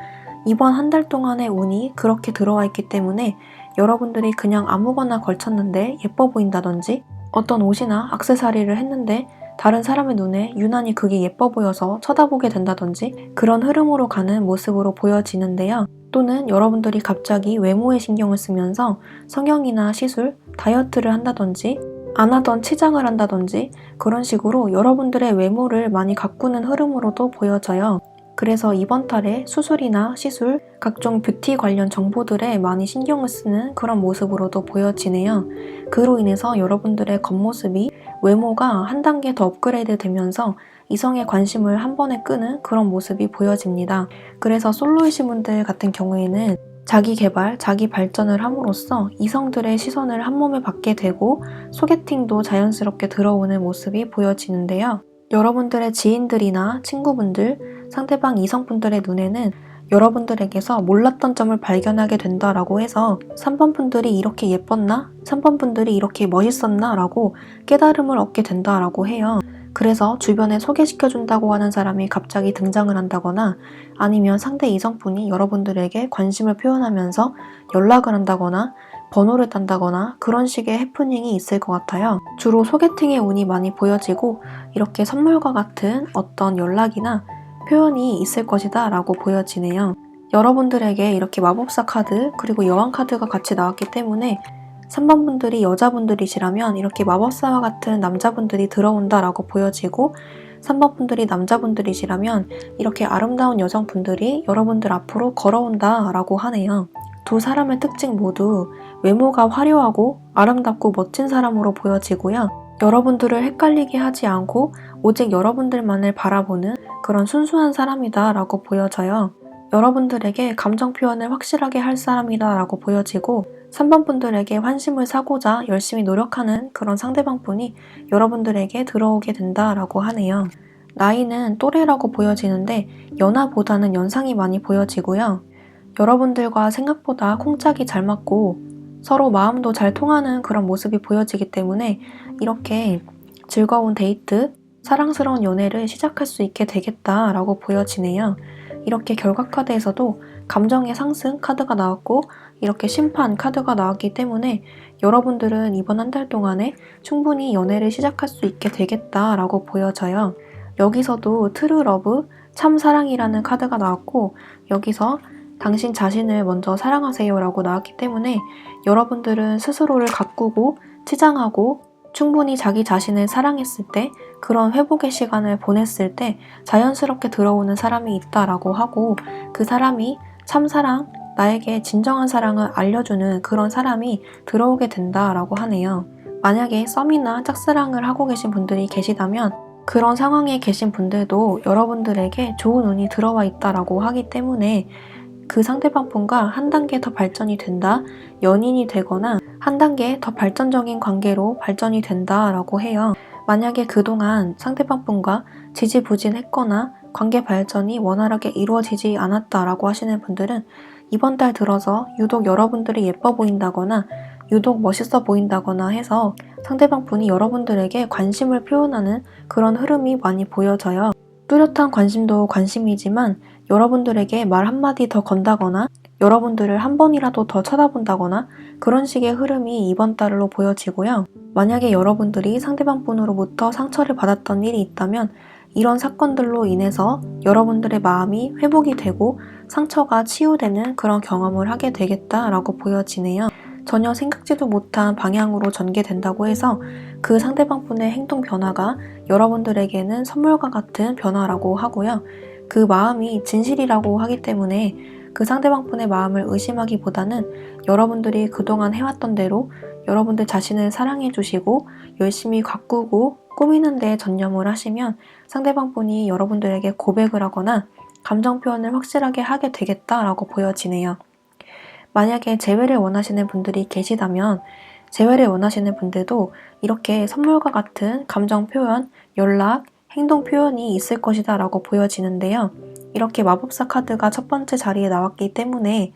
이번 한 달 동안의 운이 그렇게 들어와 있기 때문에 여러분들이 그냥 아무거나 걸쳤는데 예뻐 보인다든지 어떤 옷이나 액세서리를 했는데 다른 사람의 눈에 유난히 그게 예뻐 보여서 쳐다보게 된다든지 그런 흐름으로 가는 모습으로 보여지는데요. 또는 여러분들이 갑자기 외모에 신경을 쓰면서 성형이나 시술, 다이어트를 한다든지 안 하던 치장을 한다든지 그런 식으로 여러분들의 외모를 많이 가꾸는 흐름으로도 보여져요. 그래서 이번 달에 수술이나 시술, 각종 뷰티 관련 정보들에 많이 신경을 쓰는 그런 모습으로도 보여지네요. 그로 인해서 여러분들의 겉모습이 외모가 한 단계 더 업그레이드 되면서 이성의 관심을 한 번에 끄는 그런 모습이 보여집니다. 그래서 솔로이신 분들 같은 경우에는 자기 개발, 자기 발전을 함으로써 이성들의 시선을 한 몸에 받게 되고 소개팅도 자연스럽게 들어오는 모습이 보여지는데요. 여러분들의 지인들이나 친구분들, 상대방 이성분들의 눈에는 여러분들에게서 몰랐던 점을 발견하게 된다라고 해서 3번 분들이 이렇게 예뻤나? 3번 분들이 이렇게 멋있었나? 라고 깨달음을 얻게 된다라고 해요. 그래서 주변에 소개시켜준다고 하는 사람이 갑자기 등장을 한다거나 아니면 상대 이성분이 여러분들에게 관심을 표현하면서 연락을 한다거나 번호를 딴다거나 그런 식의 해프닝이 있을 것 같아요. 주로 소개팅의 운이 많이 보여지고 이렇게 선물과 같은 어떤 연락이나 표현이 있을 것이다 라고 보여지네요. 여러분들에게 이렇게 마법사 카드 그리고 여왕 카드가 같이 나왔기 때문에 3번 분들이 여자분들이시라면 이렇게 마법사와 같은 남자분들이 들어온다라고 보여지고 3번 분들이 남자분들이시라면 이렇게 아름다운 여성분들이 여러분들 앞으로 걸어온다라고 하네요. 두 사람의 특징 모두 외모가 화려하고 아름답고 멋진 사람으로 보여지고요. 여러분들을 헷갈리게 하지 않고 오직 여러분들만을 바라보는 그런 순수한 사람이다 라고 보여져요. 여러분들에게 감정 표현을 확실하게 할 사람이다 라고 보여지고 3번 분들에게 환심을 사고자 열심히 노력하는 그런 상대방분이 여러분들에게 들어오게 된다라고 하네요. 나이는 또래라고 보여지는데 연하보다는 연상이 많이 보여지고요. 여러분들과 생각보다 콩짝이 잘 맞고 서로 마음도 잘 통하는 그런 모습이 보여지기 때문에 이렇게 즐거운 데이트, 사랑스러운 연애를 시작할 수 있게 되겠다라고 보여지네요. 이렇게 결과 카드에서도 감정의 상승 카드가 나왔고 이렇게 심판 카드가 나왔기 때문에 여러분들은 이번 한 달 동안에 충분히 연애를 시작할 수 있게 되겠다라고 보여져요. 여기서도 트루 러브, 참 사랑이라는 카드가 나왔고 여기서 당신 자신을 먼저 사랑하세요 라고 나왔기 때문에 여러분들은 스스로를 가꾸고 치장하고 충분히 자기 자신을 사랑했을 때 그런 회복의 시간을 보냈을 때 자연스럽게 들어오는 사람이 있다라고 하고 그 사람이 참사랑, 나에게 진정한 사랑을 알려주는 그런 사람이 들어오게 된다라고 하네요. 만약에 썸이나 짝사랑을 하고 계신 분들이 계시다면 그런 상황에 계신 분들도 여러분들에게 좋은 운이 들어와 있다라고 하기 때문에 그 상대방 분과 한 단계 더 발전이 된다, 연인이 되거나 한 단계 더 발전적인 관계로 발전이 된다라고 해요. 만약에 그동안 상대방 분과 지지부진했거나 관계 발전이 원활하게 이루어지지 않았다라고 하시는 분들은 이번 달 들어서 유독 여러분들이 예뻐 보인다거나 유독 멋있어 보인다거나 해서 상대방 분이 여러분들에게 관심을 표현하는 그런 흐름이 많이 보여져요. 뚜렷한 관심도 관심이지만 여러분들에게 말 한마디 더 건다거나 여러분들을 한 번이라도 더 쳐다본다거나 그런 식의 흐름이 이번 달로 보여지고요. 만약에 여러분들이 상대방 분으로부터 상처를 받았던 일이 있다면 이런 사건들로 인해서 여러분들의 마음이 회복이 되고 상처가 치유되는 그런 경험을 하게 되겠다라고 보여지네요. 전혀 생각지도 못한 방향으로 전개된다고 해서 그 상대방 분의 행동 변화가 여러분들에게는 선물과 같은 변화라고 하고요. 그 마음이 진실이라고 하기 때문에 그 상대방 분의 마음을 의심하기보다는 여러분들이 그동안 해왔던 대로 여러분들 자신을 사랑해 주시고 열심히 가꾸고 꾸미는 데 전념을 하시면 상대방 분이 여러분들에게 고백을 하거나 감정 표현을 확실하게 하게 되겠다라고 보여지네요. 만약에 재회를 원하시는 분들이 계시다면 재회를 원하시는 분들도 이렇게 선물과 같은 감정 표현, 연락, 행동 표현이 있을 것이다 라고 보여지는데요. 이렇게 마법사 카드가 첫 번째 자리에 나왔기 때문에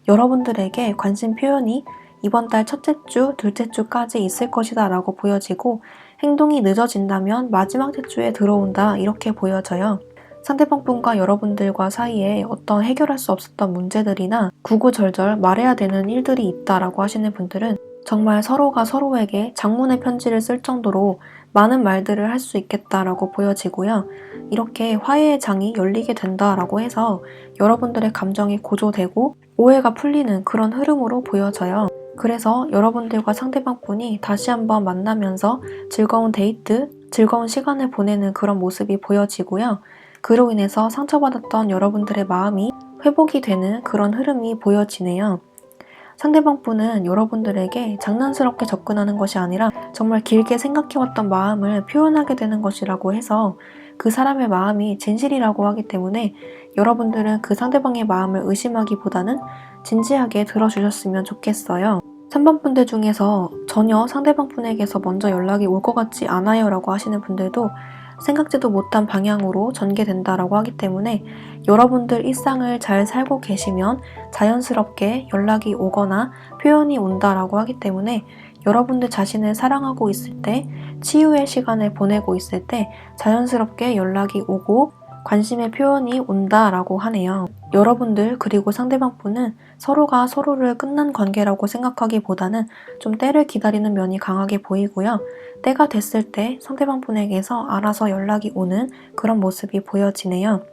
여러분들에게 관심 표현이 이번 달 첫째 주, 둘째 주까지 있을 것이다 라고 보여지고 행동이 늦어진다면 마지막 주에 들어온다 이렇게 보여져요. 상대방 분과 여러분들과 사이에 어떤 해결할 수 없었던 문제들이나 구구절절 말해야 되는 일들이 있다라고 하시는 분들은 정말 서로가 서로에게 장문의 편지를 쓸 정도로 많은 말들을 할 수 있겠다라고 보여지고요. 이렇게 화해의 장이 열리게 된다라고 해서 여러분들의 감정이 고조되고 오해가 풀리는 그런 흐름으로 보여져요. 그래서 여러분들과 상대방분이 다시 한번 만나면서 즐거운 데이트, 즐거운 시간을 보내는 그런 모습이 보여지고요. 그로 인해서 상처받았던 여러분들의 마음이 회복이 되는 그런 흐름이 보여지네요. 상대방 분은 여러분들에게 장난스럽게 접근하는 것이 아니라 정말 길게 생각해왔던 마음을 표현하게 되는 것이라고 해서 그 사람의 마음이 진실이라고 하기 때문에 여러분들은 그 상대방의 마음을 의심하기보다는 진지하게 들어주셨으면 좋겠어요. 3번 분들 중에서 전혀 상대방 분에게서 먼저 연락이 올 것 같지 않아요 라고 하시는 분들도 생각지도 못한 방향으로 전개된다라고 하기 때문에 여러분들 일상을 잘 살고 계시면 자연스럽게 연락이 오거나 표현이 온다라고 하기 때문에 여러분들 자신을 사랑하고 있을 때, 치유의 시간을 보내고 있을 때 자연스럽게 연락이 오고 관심의 표현이 온다라고 하네요. 여러분들 그리고 상대방분은 서로가 서로를 끝난 관계라고 생각하기보다는 좀 때를 기다리는 면이 강하게 보이고요. 때가 됐을 때 상대방분에게서 알아서 연락이 오는 그런 모습이 보여지네요.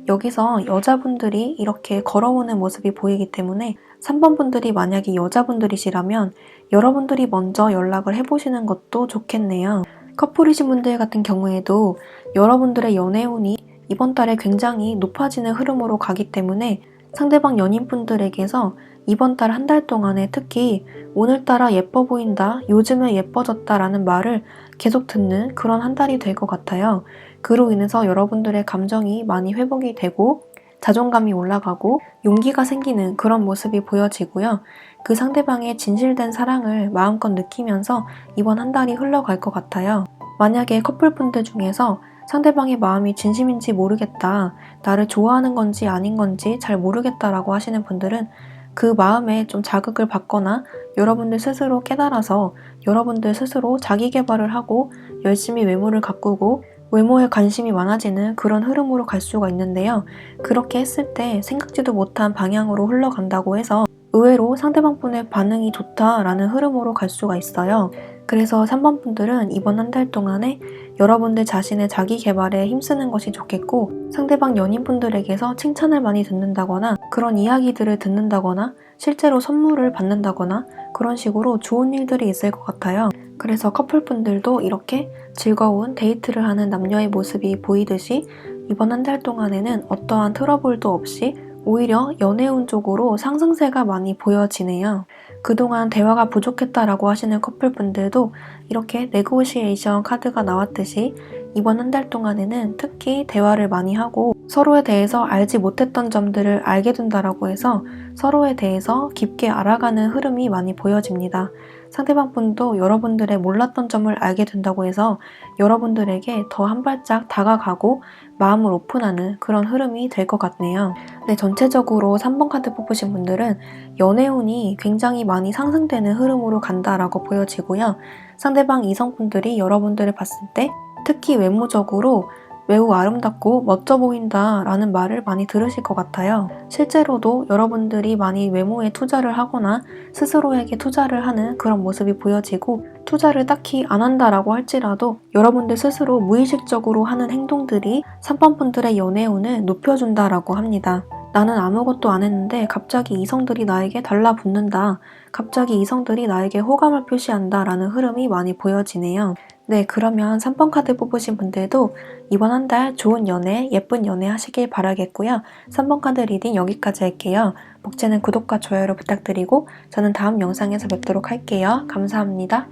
여기서 여자분들이 이렇게 걸어오는 모습이 보이기 때문에 3번 분들이 만약에 여자분들이시라면 여러분들이 먼저 연락을 해보시는 것도 좋겠네요. 커플이신 분들 같은 경우에도 여러분들의 연애운이 이번 달에 굉장히 높아지는 흐름으로 가기 때문에 상대방 연인분들에게서 이번 달 한 달 동안에 특히 오늘따라 예뻐 보인다, 요즘에 예뻐졌다 라는 말을 계속 듣는 그런 한 달이 될 것 같아요. 그로 인해서 여러분들의 감정이 많이 회복이 되고 자존감이 올라가고 용기가 생기는 그런 모습이 보여지고요. 그 상대방의 진실된 사랑을 마음껏 느끼면서 이번 한 달이 흘러갈 것 같아요. 만약에 커플분들 중에서 상대방의 마음이 진심인지 모르겠다, 나를 좋아하는 건지 아닌 건지 잘 모르겠다라고 하시는 분들은 그 마음에 좀 자극을 받거나 여러분들 스스로 깨달아서 여러분들 스스로 자기 개발을 하고 열심히 외모를 가꾸고 외모에 관심이 많아지는 그런 흐름으로 갈 수가 있는데요. 그렇게 했을 때 생각지도 못한 방향으로 흘러간다고 해서 의외로 상대방분의 반응이 좋다라는 흐름으로 갈 수가 있어요. 그래서 3번 분들은 이번 한 달 동안에 여러분들 자신의 자기 개발에 힘쓰는 것이 좋겠고 상대방 연인분들에게서 칭찬을 많이 듣는다거나 그런 이야기들을 듣는다거나 실제로 선물을 받는다거나 그런 식으로 좋은 일들이 있을 것 같아요. 그래서 커플분들도 이렇게 즐거운 데이트를 하는 남녀의 모습이 보이듯이 이번 한 달 동안에는 어떠한 트러블도 없이 오히려 연애운 쪽으로 상승세가 많이 보여지네요. 그동안 대화가 부족했다라고 하시는 커플분들도 이렇게 네고시에이션 카드가 나왔듯이 이번 한 달 동안에는 특히 대화를 많이 하고 서로에 대해서 알지 못했던 점들을 알게 된다라고 해서 서로에 대해서 깊게 알아가는 흐름이 많이 보여집니다. 상대방 분도 여러분들의 몰랐던 점을 알게 된다고 해서 여러분들에게 더 한 발짝 다가가고 마음을 오픈하는 그런 흐름이 될 것 같네요. 네, 전체적으로 3번 카드 뽑으신 분들은 연애운이 굉장히 많이 상승되는 흐름으로 간다라고 보여지고요. 상대방 이성분들이 여러분들을 봤을 때 특히 외모적으로 매우 아름답고 멋져 보인다 라는 말을 많이 들으실 것 같아요. 실제로도 여러분들이 많이 외모에 투자를 하거나 스스로에게 투자를 하는 그런 모습이 보여지고 투자를 딱히 안 한다라고 할지라도 여러분들 스스로 무의식적으로 하는 행동들이 3번 분들의 연애운을 높여준다라고 합니다. 나는 아무것도 안 했는데 갑자기 이성들이 나에게 달라붙는다. 갑자기 이성들이 나에게 호감을 표시한다 라는 흐름이 많이 보여지네요. 네, 그러면 3번 카드 뽑으신 분들도 이번 한 달 좋은 연애, 예쁜 연애 하시길 바라겠고요. 3번 카드 리딩 여기까지 할게요. 복채는 구독과 좋아요로 부탁드리고 저는 다음 영상에서 뵙도록 할게요. 감사합니다.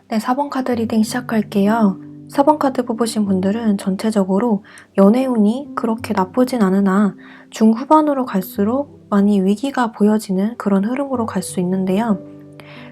네, 4번 카드 리딩 시작할게요. 4번 카드 뽑으신 분들은 전체적으로 연애운이 그렇게 나쁘진 않으나 중후반으로 갈수록 많이 위기가 보여지는 그런 흐름으로 갈 수 있는데요.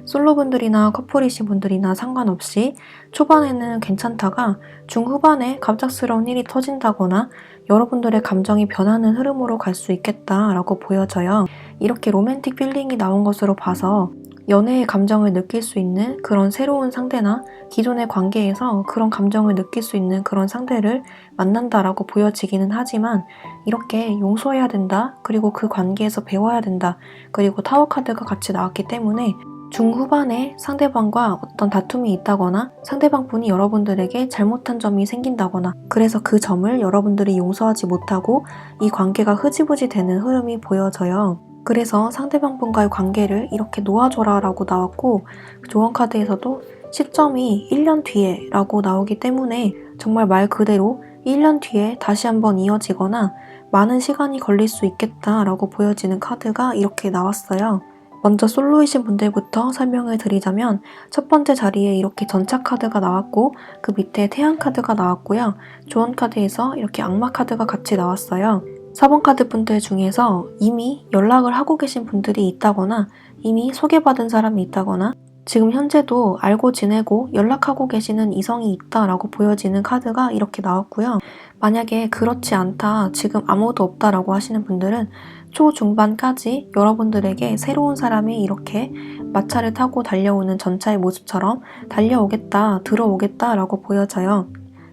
솔로분들이나 커플이신 분들이나 상관없이 초반에는 괜찮다가 중후반에 갑작스러운 일이 터진다거나 여러분들의 감정이 변하는 흐름으로 갈 수 있겠다라고 보여져요. 이렇게 로맨틱 필링이 나온 것으로 봐서 연애의 감정을 느낄 수 있는 그런 새로운 상대나 기존의 관계에서 그런 감정을 느낄 수 있는 그런 상대를 만난다라고 보여지기는 하지만 이렇게 용서해야 된다, 그리고 그 관계에서 배워야 된다, 그리고 타워 카드가 같이 나왔기 때문에 중후반에 상대방과 어떤 다툼이 있다거나 상대방 분이 여러분들에게 잘못한 점이 생긴다거나 그래서 그 점을 여러분들이 용서하지 못하고 이 관계가 흐지부지 되는 흐름이 보여져요. 그래서 상대방 분과의 관계를 이렇게 놓아줘라 라고 나왔고 조언 카드에서도 시점이 1년 뒤에 라고 나오기 때문에 정말 말 그대로 1년 뒤에 다시 한번 이어지거나 많은 시간이 걸릴 수 있겠다라고 보여지는 카드가 이렇게 나왔어요. 먼저 솔로이신 분들부터 설명을 드리자면 첫 번째 자리에 이렇게 전차 카드가 나왔고 그 밑에 태양 카드가 나왔고요. 조언 카드에서 이렇게 악마 카드가 같이 나왔어요. 4번 카드 분들 중에서 이미 연락을 하고 계신 분들이 있다거나 이미 소개받은 사람이 있다거나 지금 현재도 알고 지내고 연락하고 계시는 이성이 있다라고 보여지는 카드가 이렇게 나왔고요. 만약에 그렇지 않다, 지금 아무도 없다라고 하시는 분들은 초중반까지 여러분들에게 새로운 사람이 이렇게 마차를 타고 달려오는 전차의 모습처럼 달려오겠다, 들어오겠다 라고 보여져요.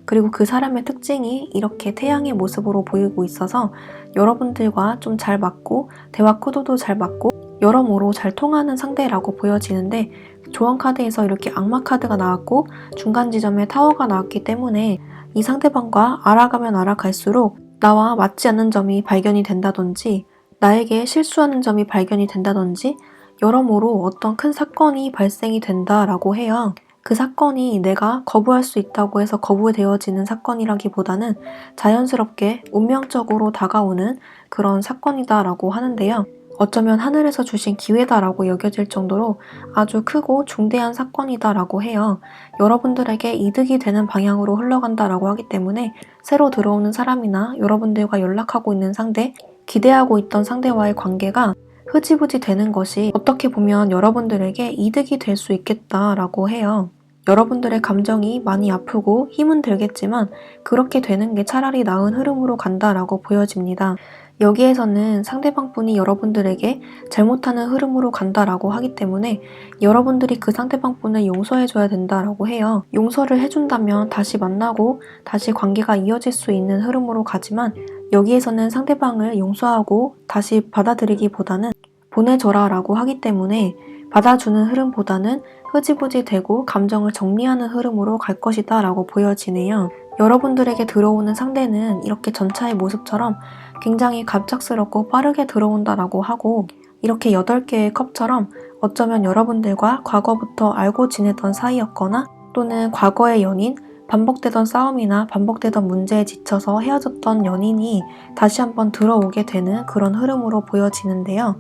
그리고 그 사람의 특징이 이렇게 태양의 모습으로 보이고 있어서 여러분들과 좀 잘 맞고 대화 코드도 잘 맞고 여러모로 잘 통하는 상대라고 보여지는데 조언 카드에서 이렇게 악마 카드가 나왔고 중간 지점에 타워가 나왔기 때문에 이 상대방과 알아가면 알아갈수록 나와 맞지 않는 점이 발견이 된다든지 나에게 실수하는 점이 발견이 된다든지 여러모로 어떤 큰 사건이 발생이 된다라고 해요. 그 사건이 내가 거부할 수 있다고 해서 거부되어지는 사건이라기보다는 자연스럽게 운명적으로 다가오는 그런 사건이다라고 하는데요. 어쩌면 하늘에서 주신 기회다라고 여겨질 정도로 아주 크고 중대한 사건이다라고 해요. 여러분들에게 이득이 되는 방향으로 흘러간다라고 하기 때문에 새로 들어오는 사람이나 여러분들과 연락하고 있는 상대, 기대하고 있던 상대와의 관계가 흐지부지 되는 것이 어떻게 보면 여러분들에게 이득이 될 수 있겠다라고 해요. 여러분들의 감정이 많이 아프고 힘은 들겠지만 그렇게 되는 게 차라리 나은 흐름으로 간다라고 보여집니다. 여기에서는 상대방 분이 여러분들에게 잘못하는 흐름으로 간다라고 하기 때문에 여러분들이 그 상대방 분을 용서해줘야 된다라고 해요. 용서를 해준다면 다시 만나고 다시 관계가 이어질 수 있는 흐름으로 가지만 여기에서는 상대방을 용서하고 다시 받아들이기보다는 보내줘라 라고 하기 때문에 받아주는 흐름보다는 흐지부지 되고 감정을 정리하는 흐름으로 갈 것이다 라고 보여지네요. 여러분들에게 들어오는 상대는 이렇게 전차의 모습처럼 굉장히 갑작스럽고 빠르게 들어온다라고 하고 이렇게 8개의 컵처럼 어쩌면 여러분들과 과거부터 알고 지내던 사이였거나 또는 과거의 연인, 반복되던 싸움이나 반복되던 문제에 지쳐서 헤어졌던 연인이 다시 한번 들어오게 되는 그런 흐름으로 보여지는데요.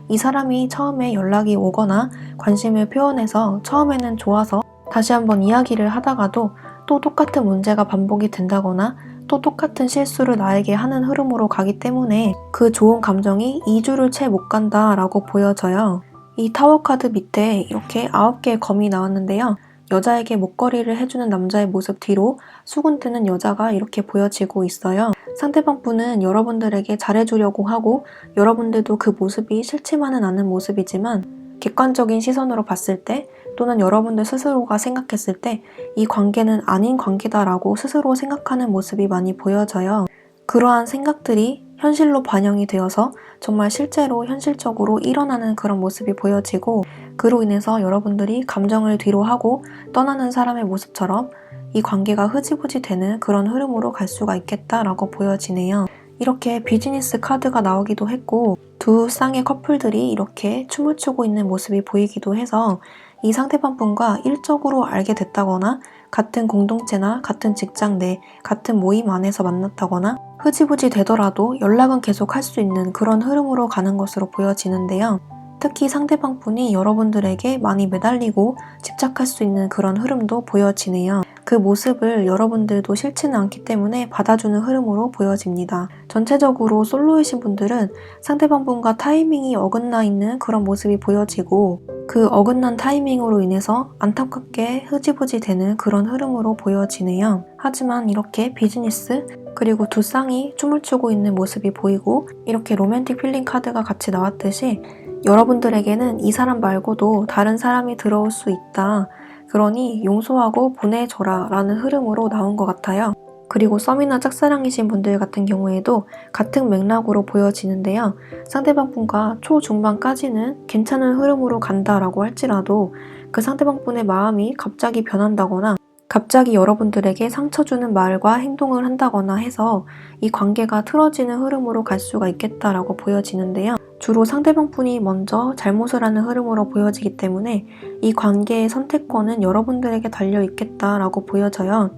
이 사람이 처음에 연락이 오거나 관심을 표현해서 처음에는 좋아서 다시 한번 이야기를 하다가도 또 똑같은 문제가 반복이 된다거나 또 똑같은 실수를 나에게 하는 흐름으로 가기 때문에 그 좋은 감정이 2주를 채 못 간다라고 보여져요. 이 타워 카드 밑에 이렇게 9개의 검이 나왔는데요. 여자에게 목걸이를 해주는 남자의 모습 뒤로 수군뜨는 여자가 이렇게 보여지고 있어요. 상대방 분은 여러분들에게 잘해주려고 하고 여러분들도 그 모습이 싫지만은 않은 모습이지만 객관적인 시선으로 봤을 때 또는 여러분들 스스로가 생각했을 때 이 관계는 아닌 관계다라고 스스로 생각하는 모습이 많이 보여져요. 그러한 생각들이 현실로 반영이 되어서 정말 실제로 현실적으로 일어나는 그런 모습이 보여지고 그로 인해서 여러분들이 감정을 뒤로 하고 떠나는 사람의 모습처럼 이 관계가 흐지부지 되는 그런 흐름으로 갈 수가 있겠다라고 보여지네요. 이렇게 비즈니스 카드가 나오기도 했고 두 쌍의 커플들이 이렇게 춤을 추고 있는 모습이 보이기도 해서 이 상대방 분과 일적으로 알게 됐다거나 같은 공동체나 같은 직장 내 같은 모임 안에서 만났다거나 흐지부지 되더라도 연락은 계속 할 수 있는 그런 흐름으로 가는 것으로 보여지는데요. 특히 상대방 분이 여러분들에게 많이 매달리고 집착할 수 있는 그런 흐름도 보여지네요. 그 모습을 여러분들도 싫지는 않기 때문에 받아주는 흐름으로 보여집니다. 전체적으로 솔로이신 분들은 상대방 분과 타이밍이 어긋나 있는 그런 모습이 보여지고 그 어긋난 타이밍으로 인해서 안타깝게 흐지부지 되는 그런 흐름으로 보여지네요. 하지만 이렇게 비즈니스 그리고 두 쌍이 춤을 추고 있는 모습이 보이고 이렇게 로맨틱 필링 카드가 같이 나왔듯이 여러분들에게는 이 사람 말고도 다른 사람이 들어올 수 있다. 그러니 용서하고 보내줘라 라는 흐름으로 나온 것 같아요. 그리고 썸이나 짝사랑이신 분들 같은 경우에도 같은 맥락으로 보여지는데요. 상대방 분과 초중반까지는 괜찮은 흐름으로 간다라고 할지라도 그 상대방 분의 마음이 갑자기 변한다거나 갑자기 여러분들에게 상처 주는 말과 행동을 한다거나 해서 이 관계가 틀어지는 흐름으로 갈 수가 있겠다라고 보여지는데요. 주로 상대방 분이 먼저 잘못을 하는 흐름으로 보여지기 때문에 이 관계의 선택권은 여러분들에게 달려 있겠다라고 보여져요.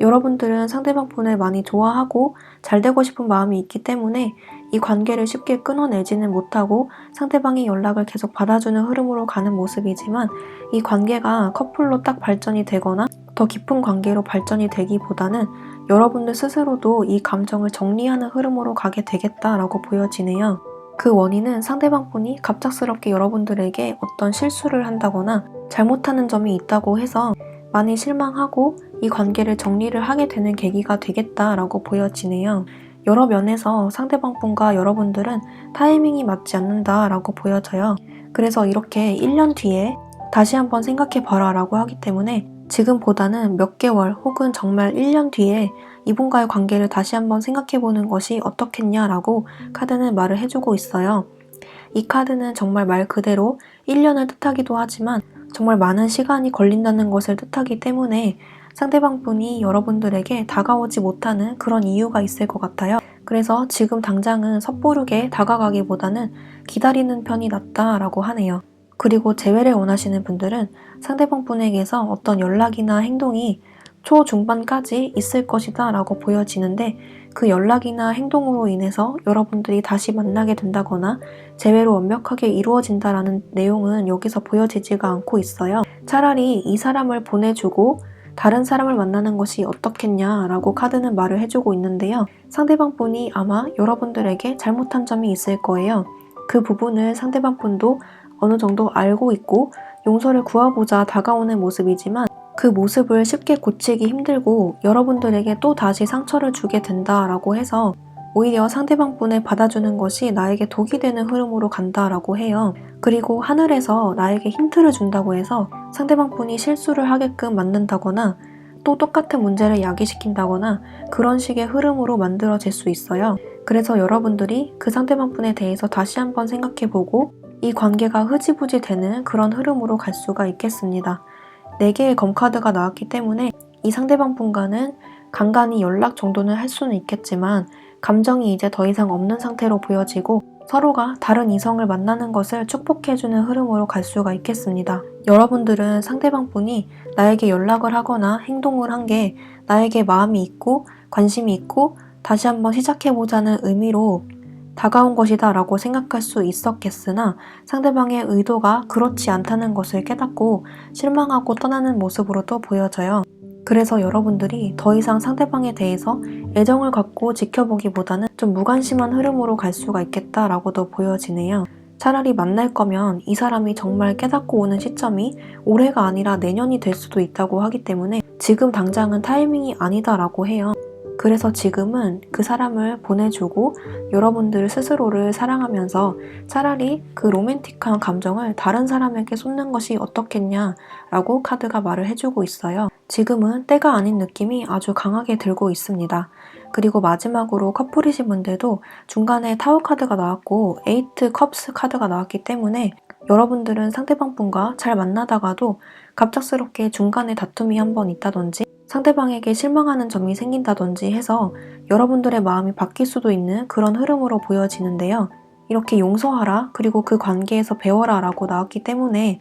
여러분들은 상대방 분을 많이 좋아하고 잘 되고 싶은 마음이 있기 때문에 이 관계를 쉽게 끊어내지는 못하고 상대방의 연락을 계속 받아주는 흐름으로 가는 모습이지만 이 관계가 커플로 딱 발전이 되거나 더 깊은 관계로 발전이 되기보다는 여러분들 스스로도 이 감정을 정리하는 흐름으로 가게 되겠다라고 보여지네요. 그 원인은 상대방 분이 갑작스럽게 여러분들에게 어떤 실수를 한다거나 잘못하는 점이 있다고 해서 많이 실망하고 이 관계를 정리를 하게 되는 계기가 되겠다라고 보여지네요. 여러 면에서 상대방 분과 여러분들은 타이밍이 맞지 않는다라고 보여져요. 그래서 이렇게 1년 뒤에 다시 한번 생각해봐라 라고 하기 때문에 지금보다는 몇 개월 혹은 정말 1년 뒤에 이분과의 관계를 다시 한번 생각해보는 것이 어떻겠냐라고 카드는 말을 해주고 있어요. 이 카드는 정말 말 그대로 1년을 뜻하기도 하지만 정말 많은 시간이 걸린다는 것을 뜻하기 때문에 상대방 분이 여러분들에게 다가오지 못하는 그런 이유가 있을 것 같아요. 그래서 지금 당장은 섣부르게 다가가기보다는 기다리는 편이 낫다라고 하네요. 그리고 재회를 원하시는 분들은 상대방 분에게서 어떤 연락이나 행동이 초중반까지 있을 것이다 라고 보여지는데 그 연락이나 행동으로 인해서 여러분들이 다시 만나게 된다거나 재회로 완벽하게 이루어진다라는 내용은 여기서 보여지지가 않고 있어요. 차라리 이 사람을 보내주고 다른 사람을 만나는 것이 어떻겠냐라고 카드는 말을 해주고 있는데요. 상대방 분이 아마 여러분들에게 잘못한 점이 있을 거예요. 그 부분을 상대방 분도 어느 정도 알고 있고 용서를 구하고자 다가오는 모습이지만 그 모습을 쉽게 고치기 힘들고 여러분들에게 또 다시 상처를 주게 된다라고 해서 오히려 상대방 분을 받아주는 것이 나에게 독이 되는 흐름으로 간다라고 해요. 그리고 하늘에서 나에게 힌트를 준다고 해서 상대방 분이 실수를 하게끔 만든다거나 또 똑같은 문제를 야기시킨다거나 그런 식의 흐름으로 만들어질 수 있어요. 그래서 여러분들이 그 상대방 분에 대해서 다시 한번 생각해보고 이 관계가 흐지부지 되는 그런 흐름으로 갈 수가 있겠습니다. 4개의 검카드가 나왔기 때문에 이 상대방 분과는 간간히 연락 정도는 할 수는 있겠지만 감정이 이제 더 이상 없는 상태로 보여지고 서로가 다른 이성을 만나는 것을 축복해주는 흐름으로 갈 수가 있겠습니다. 여러분들은 상대방 분이 나에게 연락을 하거나 행동을 한 게 나에게 마음이 있고 관심이 있고 다시 한번 시작해보자는 의미로 다가온 것이다 라고 생각할 수 있었겠으나 상대방의 의도가 그렇지 않다는 것을 깨닫고 실망하고 떠나는 모습으로도 보여져요. 그래서 여러분들이 더 이상 상대방에 대해서 애정을 갖고 지켜보기보다는 좀 무관심한 흐름으로 갈 수가 있겠다라고도 보여지네요. 차라리 만날 거면 이 사람이 정말 깨닫고 오는 시점이 올해가 아니라 내년이 될 수도 있다고 하기 때문에 지금 당장은 타이밍이 아니다라고 해요. 그래서 지금은 그 사람을 보내주고 여러분들 스스로를 사랑하면서 차라리 그 로맨틱한 감정을 다른 사람에게 쏟는 것이 어떻겠냐라고 카드가 말을 해주고 있어요. 지금은 때가 아닌 느낌이 아주 강하게 들고 있습니다. 그리고 마지막으로 커플이신 분들도 중간에 타워 카드가 나왔고 에이트 컵스 카드가 나왔기 때문에 여러분들은 상대방 분과 잘 만나다가도 갑작스럽게 중간에 다툼이 한번 있다든지 상대방에게 실망하는 점이 생긴다든지 해서 여러분들의 마음이 바뀔 수도 있는 그런 흐름으로 보여지는데요. 이렇게 용서하라 그리고 그 관계에서 배워라 라고 나왔기 때문에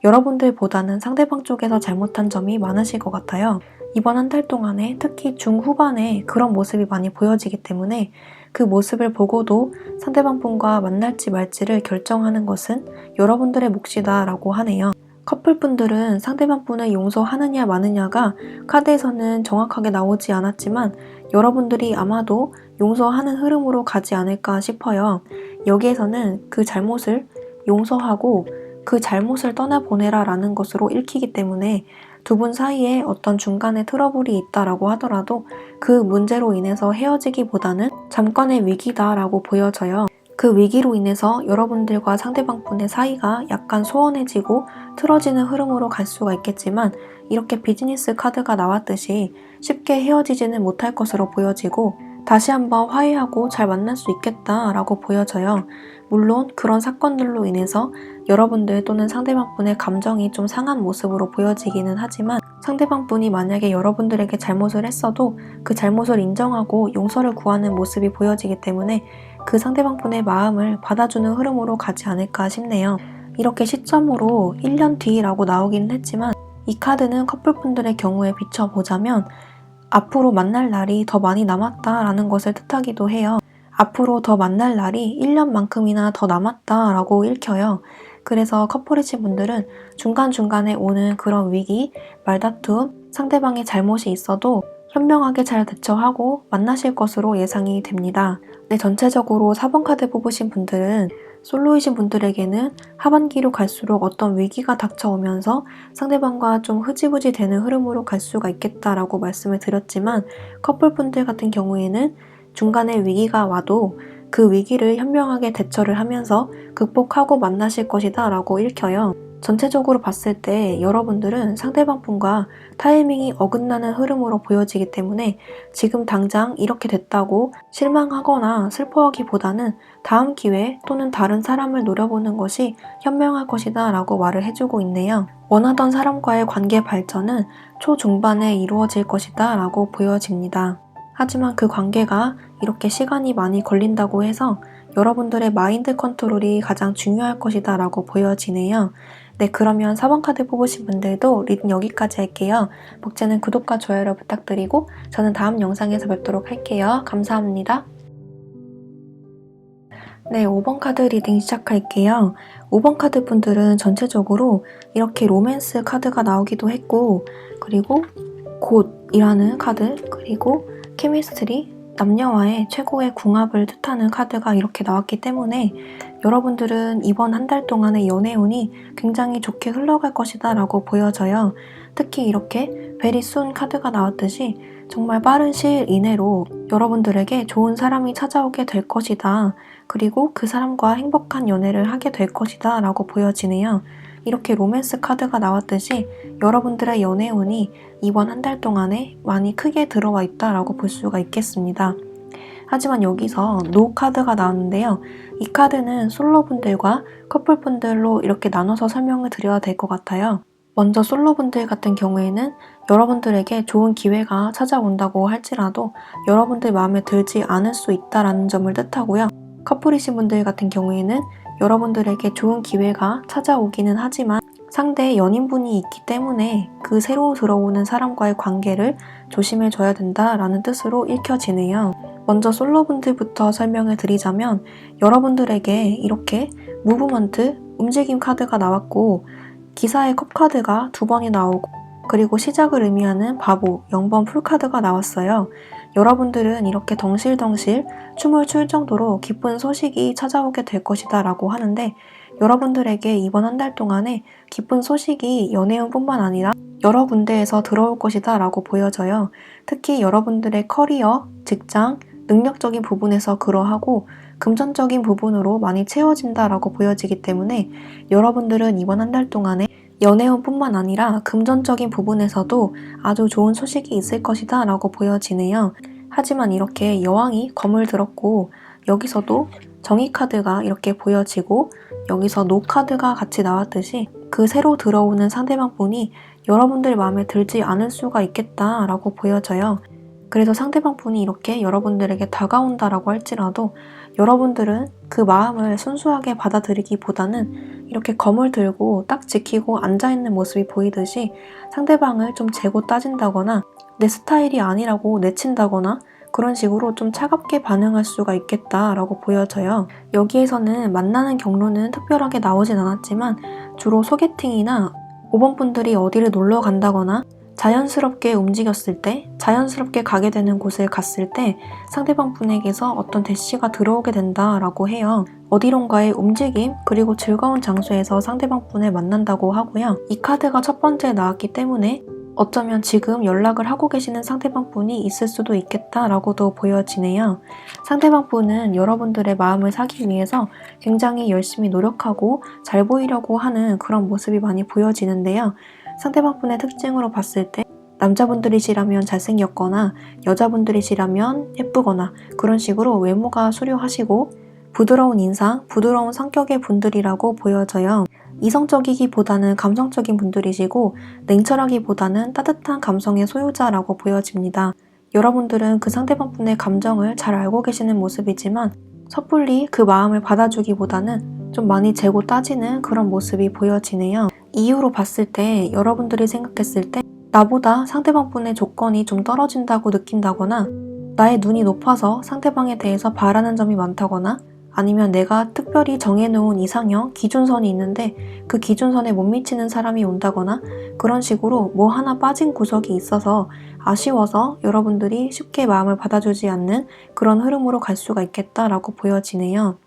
여러분들보다는 상대방 쪽에서 잘못한 점이 많으실 것 같아요. 이번 한 달 동안에 특히 중후반에 그런 모습이 많이 보여지기 때문에 그 모습을 보고도 상대방 분과 만날지 말지를 결정하는 것은 여러분들의 몫이다 라고 하네요. 커플분들은 상대방 분을 용서하느냐 마느냐가 카드에서는 정확하게 나오지 않았지만 여러분들이 아마도 용서하는 흐름으로 가지 않을까 싶어요. 여기에서는 그 잘못을 용서하고 그 잘못을 떠나보내라 라는 것으로 읽히기 때문에 두 분 사이에 어떤 중간에 트러블이 있다라고 하더라도 그 문제로 인해서 헤어지기보다는 잠깐의 위기다라고 보여져요. 그 위기로 인해서 여러분들과 상대방 분의 사이가 약간 소원해지고 틀어지는 흐름으로 갈 수가 있겠지만 이렇게 비즈니스 카드가 나왔듯이 쉽게 헤어지지는 못할 것으로 보여지고 다시 한번 화해하고 잘 만날 수 있겠다라고 보여져요. 물론 그런 사건들로 인해서 여러분들 또는 상대방 분의 감정이 좀 상한 모습으로 보여지기는 하지만 상대방 분이 만약에 여러분들에게 잘못을 했어도 그 잘못을 인정하고 용서를 구하는 모습이 보여지기 때문에 그 상대방 분의 마음을 받아주는 흐름으로 가지 않을까 싶네요. 이렇게 시점으로 1년 뒤라고 나오기는 했지만 이 카드는 커플분들의 경우에 비춰보자면 앞으로 만날 날이 더 많이 남았다라는 것을 뜻하기도 해요. 앞으로 더 만날 날이 1년만큼이나 더 남았다라고 읽혀요. 그래서 커플이신 분들은 중간중간에 오는 그런 위기, 말다툼, 상대방의 잘못이 있어도 현명하게 잘 대처하고 만나실 것으로 예상이 됩니다. 네, 전체적으로 4번 카드 뽑으신 분들은 솔로이신 분들에게는 하반기로 갈수록 어떤 위기가 닥쳐오면서 상대방과 좀 흐지부지 되는 흐름으로 갈 수가 있겠다라고 말씀을 드렸지만 커플분들 같은 경우에는 중간에 위기가 와도 그 위기를 현명하게 대처를 하면서 극복하고 만나실 것이다 라고 읽혀요. 전체적으로 봤을 때 여러분들은 상대방 분과 타이밍이 어긋나는 흐름으로 보여지기 때문에 지금 당장 이렇게 됐다고 실망하거나 슬퍼하기보다는 다음 기회 또는 다른 사람을 노려보는 것이 현명할 것이다 라고 말을 해주고 있네요. 원하던 사람과의 관계 발전은 초중반에 이루어질 것이다 라고 보여집니다. 하지만 그 관계가 이렇게 시간이 많이 걸린다고 해서 여러분들의 마인드 컨트롤이 가장 중요할 것이다 라고 보여지네요. 네, 그러면 4번 카드 뽑으신 분들도 리딩 여기까지 할게요. 복제는 구독과 좋아요를 부탁드리고 저는 다음 영상에서 뵙도록 할게요. 감사합니다. 네, 5번 카드 리딩 시작할게요. 5번 카드 분들은 전체적으로 이렇게 로맨스 카드가 나오기도 했고 그리고 곧이라는 카드 그리고 케미스트리, 남녀와의 최고의 궁합을 뜻하는 카드가 이렇게 나왔기 때문에 여러분들은 이번 한 달 동안의 연애운이 굉장히 좋게 흘러갈 것이다 라고 보여져요. 특히 이렇게 베리 순 카드가 나왔듯이 정말 빠른 시일 이내로 여러분들에게 좋은 사람이 찾아오게 될 것이다. 그리고 그 사람과 행복한 연애를 하게 될 것이다 라고 보여지네요. 이렇게 로맨스 카드가 나왔듯이 여러분들의 연애운이 이번 한 달 동안에 많이 크게 들어와 있다라고 볼 수가 있겠습니다. 하지만 여기서 노 카드가 나왔는데요. 이 카드는 솔로분들과 커플분들로 이렇게 나눠서 설명을 드려야 될 것 같아요. 먼저 솔로분들 같은 경우에는 여러분들에게 좋은 기회가 찾아온다고 할지라도 여러분들 마음에 들지 않을 수 있다는 점을 뜻하고요. 커플이신 분들 같은 경우에는 여러분들에게 좋은 기회가 찾아오기는 하지만 상대 연인분이 있기 때문에 그 새로 들어오는 사람과의 관계를 조심해줘야 된다라는 뜻으로 읽혀지네요. 먼저 솔로분들부터 설명을 드리자면 여러분들에게 이렇게 무브먼트, 움직임 카드가 나왔고 기사의 컵 카드가 2번이 나오고 그리고 시작을 의미하는 바보, 0번 풀 카드가 나왔어요. 여러분들은 이렇게 덩실덩실 춤을 출 정도로 기쁜 소식이 찾아오게 될 것이다 라고 하는데 여러분들에게 이번 한 달 동안에 기쁜 소식이 연애운뿐만 아니라 여러 군데에서 들어올 것이다 라고 보여져요. 특히 여러분들의 커리어, 직장, 능력적인 부분에서 그러하고 금전적인 부분으로 많이 채워진다라고 보여지기 때문에 여러분들은 이번 한 달 동안에 연애운뿐만 아니라 금전적인 부분에서도 아주 좋은 소식이 있을 것이다 라고 보여지네요. 하지만 이렇게 여왕이 검을 들었고 여기서도 정의 카드가 이렇게 보여지고 여기서 노 카드가 같이 나왔듯이 그 새로 들어오는 상대방 분이 여러분들 마음에 들지 않을 수가 있겠다라고 보여져요. 그래서 상대방 분이 이렇게 여러분들에게 다가온다라고 할지라도 여러분들은 그 마음을 순수하게 받아들이기보다는 이렇게 검을 들고 딱 지키고 앉아있는 모습이 보이듯이 상대방을 좀 재고 따진다거나 내 스타일이 아니라고 내친다거나 그런 식으로 좀 차갑게 반응할 수가 있겠다라고 보여져요. 여기에서는 만나는 경로는 특별하게 나오진 않았지만 주로 소개팅이나 5번 분들이 어디를 놀러 간다거나 자연스럽게 움직였을 때, 자연스럽게 가게 되는 곳을 갔을 때 상대방 분에게서 어떤 대시가 들어오게 된다라고 해요. 어디론가의 움직임, 그리고 즐거운 장소에서 상대방 분을 만난다고 하고요. 이 카드가 첫 번째 나왔기 때문에 어쩌면 지금 연락을 하고 계시는 상대방 분이 있을 수도 있겠다라고도 보여지네요. 상대방 분은 여러분들의 마음을 사기 위해서 굉장히 열심히 노력하고 잘 보이려고 하는 그런 모습이 많이 보여지는데요. 상대방 분의 특징으로 봤을 때 남자분들이시라면 잘생겼거나 여자분들이시라면 예쁘거나 그런 식으로 외모가 수려하시고 부드러운 인상, 부드러운 성격의 분들이라고 보여져요. 이성적이기보다는 감성적인 분들이시고 냉철하기보다는 따뜻한 감성의 소유자라고 보여집니다. 여러분들은 그 상대방 분의 감정을 잘 알고 계시는 모습이지만 섣불리 그 마음을 받아주기보다는 좀 많이 재고 따지는 그런 모습이 보여지네요. 이유로 봤을 때 여러분들이 생각했을 때 나보다 상대방 분의 조건이 좀 떨어진다고 느낀다거나 나의 눈이 높아서 상대방에 대해서 바라는 점이 많다거나 아니면 내가 특별히 정해놓은 이상형, 기준선이 있는데 그 기준선에 못 미치는 사람이 온다거나 그런 식으로 뭐 하나 빠진 구석이 있어서 아쉬워서 여러분들이 쉽게 마음을 받아주지 않는 그런 흐름으로 갈 수가 있겠다라고 보여지네요.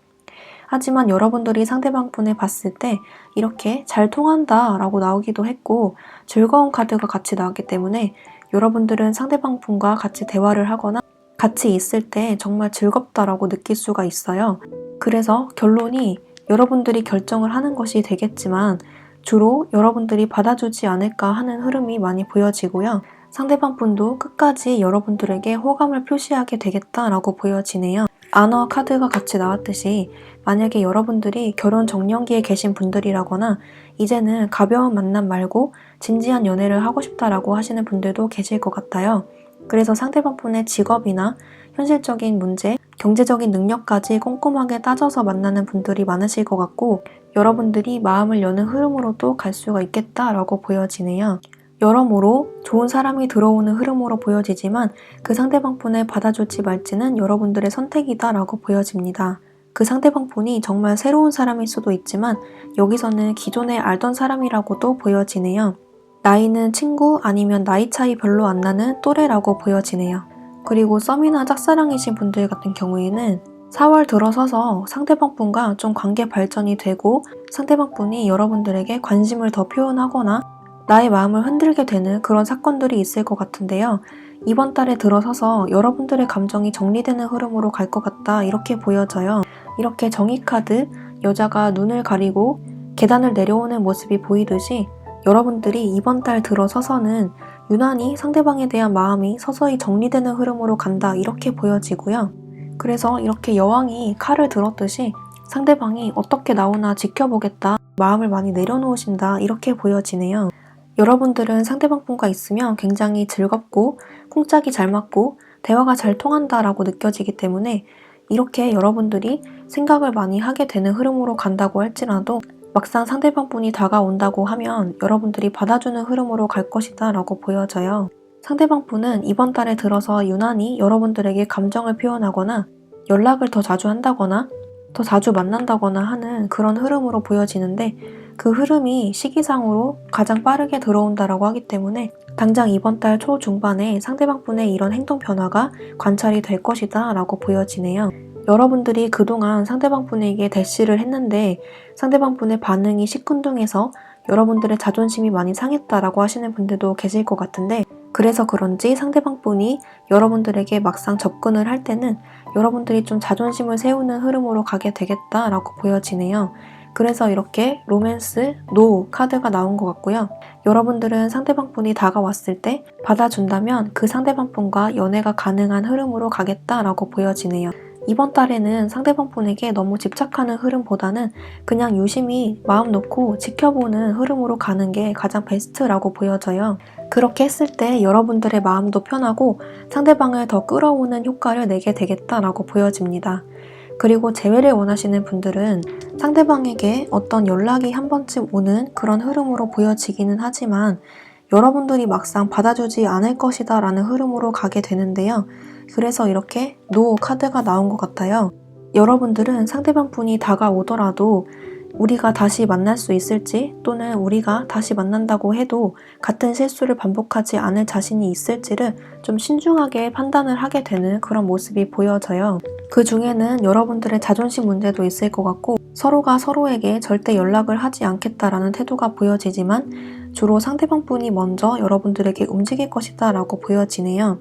하지만 여러분들이 상대방 분을 봤을 때 이렇게 잘 통한다 라고 나오기도 했고 즐거운 카드가 같이 나왔기 때문에 여러분들은 상대방 분과 같이 대화를 하거나 같이 있을 때 정말 즐겁다라고 느낄 수가 있어요. 그래서 결론이 여러분들이 결정을 하는 것이 되겠지만 주로 여러분들이 받아주지 않을까 하는 흐름이 많이 보여지고요. 상대방 분도 끝까지 여러분들에게 호감을 표시하게 되겠다라고 보여지네요. 아너 카드가 같이 나왔듯이 만약에 여러분들이 결혼 정년기에 계신 분들이라거나 이제는 가벼운 만남 말고 진지한 연애를 하고 싶다라고 하시는 분들도 계실 것 같아요. 그래서 상대방 분의 직업이나 현실적인 문제, 경제적인 능력까지 꼼꼼하게 따져서 만나는 분들이 많으실 것 같고 여러분들이 마음을 여는 흐름으로도 갈 수가 있겠다라고 보여지네요. 여러모로 좋은 사람이 들어오는 흐름으로 보여지지만 그 상대방 분을 받아줄지 말지는 여러분들의 선택이다라고 보여집니다. 그 상대방 분이 정말 새로운 사람일 수도 있지만 여기서는 기존에 알던 사람이라고도 보여지네요. 나이는 친구 아니면 나이 차이 별로 안 나는 또래라고 보여지네요. 그리고 썸이나 짝사랑이신 분들 같은 경우에는 4월 들어서서 상대방 분과 좀 관계 발전이 되고 상대방 분이 여러분들에게 관심을 더 표현하거나 나의 마음을 흔들게 되는 그런 사건들이 있을 것 같은데요. 이번 달에 들어서서 여러분들의 감정이 정리되는 흐름으로 갈 것 같다 이렇게 보여져요. 이렇게 정의 카드, 여자가 눈을 가리고 계단을 내려오는 모습이 보이듯이 여러분들이 이번 달 들어서서는 유난히 상대방에 대한 마음이 서서히 정리되는 흐름으로 간다 이렇게 보여지고요. 그래서 이렇게 여왕이 칼을 들었듯이 상대방이 어떻게 나오나 지켜보겠다, 마음을 많이 내려놓으신다 이렇게 보여지네요. 여러분들은 상대방 분과 있으면 굉장히 즐겁고 쿵짝이 잘 맞고 대화가 잘 통한다라고 느껴지기 때문에 이렇게 여러분들이 생각을 많이 하게 되는 흐름으로 간다고 할지라도 막상 상대방 분이 다가온다고 하면 여러분들이 받아주는 흐름으로 갈 것이다 라고 보여져요. 상대방 분은 이번 달에 들어서 유난히 여러분들에게 감정을 표현하거나 연락을 더 자주 한다거나 더 자주 만난다거나 하는 그런 흐름으로 보여지는데 그 흐름이 시기상으로 가장 빠르게 들어온다라고 하기 때문에 당장 이번 달 초중반에 상대방 분의 이런 행동 변화가 관찰이 될 것이다 라고 보여지네요. 여러분들이 그동안 상대방 분에게 대시를 했는데 상대방 분의 반응이 시큰둥해서 여러분들의 자존심이 많이 상했다라고 하시는 분들도 계실 것 같은데 그래서 그런지 상대방 분이 여러분들에게 막상 접근을 할 때는 여러분들이 좀 자존심을 세우는 흐름으로 가게 되겠다라고 보여지네요. 그래서 이렇게 로맨스, 노 카드가 나온 것 같고요. 여러분들은 상대방 분이 다가왔을 때 받아준다면 그 상대방 분과 연애가 가능한 흐름으로 가겠다라고 보여지네요. 이번 달에는 상대방 분에게 너무 집착하는 흐름보다는 그냥 유심히 마음 놓고 지켜보는 흐름으로 가는 게 가장 베스트라고 보여져요. 그렇게 했을 때 여러분들의 마음도 편하고 상대방을 더 끌어오는 효과를 내게 되겠다라고 보여집니다. 그리고 재회를 원하시는 분들은 상대방에게 어떤 연락이 한 번쯤 오는 그런 흐름으로 보여지기는 하지만 여러분들이 막상 받아주지 않을 것이다 라는 흐름으로 가게 되는데요. 그래서 이렇게 노 카드가 나온 것 같아요. 여러분들은 상대방 분이 다가오더라도 우리가 다시 만날 수 있을지 또는 우리가 다시 만난다고 해도 같은 실수를 반복하지 않을 자신이 있을지를 좀 신중하게 판단을 하게 되는 그런 모습이 보여져요. 그 중에는 여러분들의 자존심 문제도 있을 것 같고 서로가 서로에게 절대 연락을 하지 않겠다라는 태도가 보여지지만 주로 상대방분이 먼저 여러분들에게 움직일 것이다 라고 보여지네요.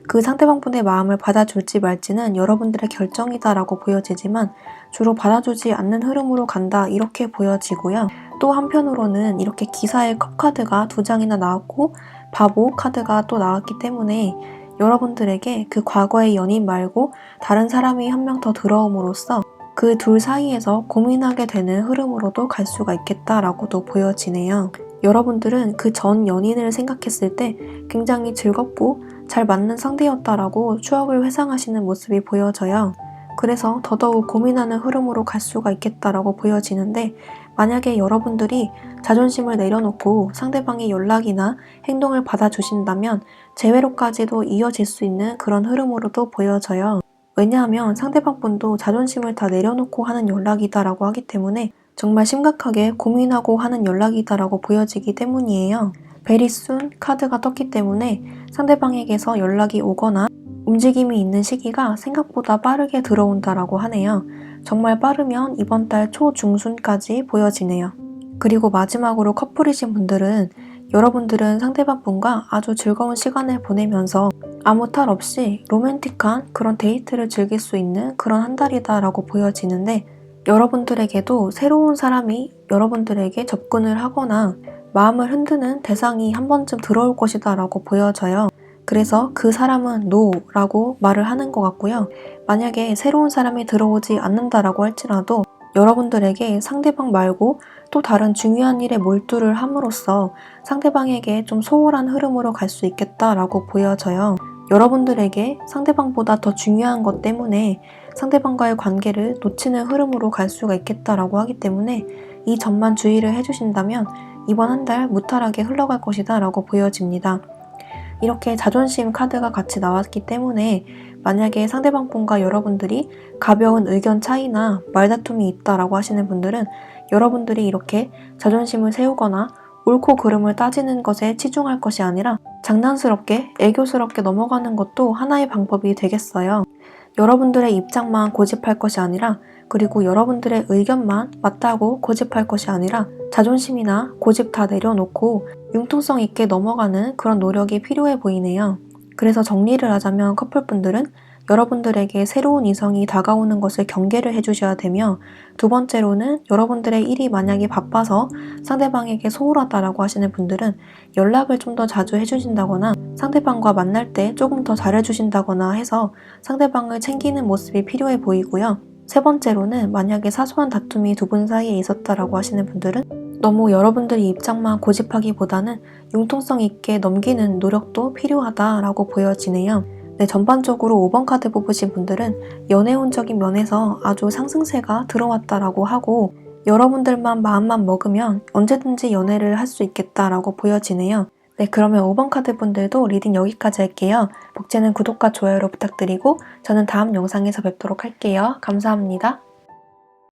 그 상대방분의 마음을 받아줄지 말지는 여러분들의 결정이다 라고 보여지지만 주로 받아주지 않는 흐름으로 간다 이렇게 보여지고요. 또 한편으로는 이렇게 기사에 컵카드가 2장이나 나왔고 바보 카드가 또 나왔기 때문에 여러분들에게 그 과거의 연인 말고 다른 사람이 한 명 더 들어옴으로써 그 둘 사이에서 고민하게 되는 흐름으로도 갈 수가 있겠다라고도 보여지네요. 여러분들은 그 전 연인을 생각했을 때 굉장히 즐겁고 잘 맞는 상대였다라고 추억을 회상하시는 모습이 보여져요. 그래서 더더욱 고민하는 흐름으로 갈 수가 있겠다라고 보여지는데 만약에 여러분들이 자존심을 내려놓고 상대방의 연락이나 행동을 받아주신다면 재회로까지도 이어질 수 있는 그런 흐름으로도 보여져요. 왜냐하면 상대방분도 자존심을 다 내려놓고 하는 연락이다라고 하기 때문에 정말 심각하게 고민하고 하는 연락이다라고 보여지기 때문이에요. 베리순 카드가 떴기 때문에 상대방에게서 연락이 오거나 움직임이 있는 시기가 생각보다 빠르게 들어온다라고 하네요. 정말 빠르면 이번 달 초중순까지 보여지네요. 그리고 마지막으로 커플이신 분들은 여러분들은 상대방분과 아주 즐거운 시간을 보내면서 아무 탈 없이 로맨틱한 그런 데이트를 즐길 수 있는 그런 한 달이다라고 보여지는데 여러분들에게도 새로운 사람이 여러분들에게 접근을 하거나 마음을 흔드는 대상이 한 번쯤 들어올 것이다 라고 보여져요. 그래서 그 사람은 NO라고 말을 하는 것 같고요. 만약에 새로운 사람이 들어오지 않는다라고 할지라도 여러분들에게 상대방 말고 또 다른 중요한 일에 몰두를 함으로써 상대방에게 좀 소홀한 흐름으로 갈 수 있겠다라고 보여져요. 여러분들에게 상대방보다 더 중요한 것 때문에 상대방과의 관계를 놓치는 흐름으로 갈 수가 있겠다라고 하기 때문에 이 점만 주의를 해주신다면 이번 한 달 무탈하게 흘러갈 것이다 라고 보여집니다. 이렇게 자존심 카드가 같이 나왔기 때문에 만약에 상대방분과 여러분들이 가벼운 의견 차이나 말다툼이 있다라고 하시는 분들은 여러분들이 이렇게 자존심을 세우거나 옳고 그름을 따지는 것에 치중할 것이 아니라 장난스럽게 애교스럽게 넘어가는 것도 하나의 방법이 되겠어요. 여러분들의 입장만 고집할 것이 아니라 그리고 여러분들의 의견만 맞다고 고집할 것이 아니라 자존심이나 고집 다 내려놓고 융통성 있게 넘어가는 그런 노력이 필요해 보이네요. 그래서 정리를 하자면 커플분들은 여러분들에게 새로운 이성이 다가오는 것을 경계를 해주셔야 되며 두 번째로는 여러분들의 일이 만약에 바빠서 상대방에게 소홀하다라고 하시는 분들은 연락을 좀 더 자주 해주신다거나 상대방과 만날 때 조금 더 잘해주신다거나 해서 상대방을 챙기는 모습이 필요해 보이고요. 세 번째로는 만약에 사소한 다툼이 두 분 사이에 있었다라고 하시는 분들은 너무 여러분들의 입장만 고집하기보다는 융통성 있게 넘기는 노력도 필요하다라고 보여지네요. 네, 전반적으로 5번 카드 뽑으신 분들은 연애운적인 면에서 아주 상승세가 들어왔다라고 하고 여러분들만 마음만 먹으면 언제든지 연애를 할 수 있겠다라고 보여지네요. 네, 그러면 5번 카드 분들도 리딩 여기까지 할게요. 복제는 구독과 좋아요로 부탁드리고 저는 다음 영상에서 뵙도록 할게요. 감사합니다.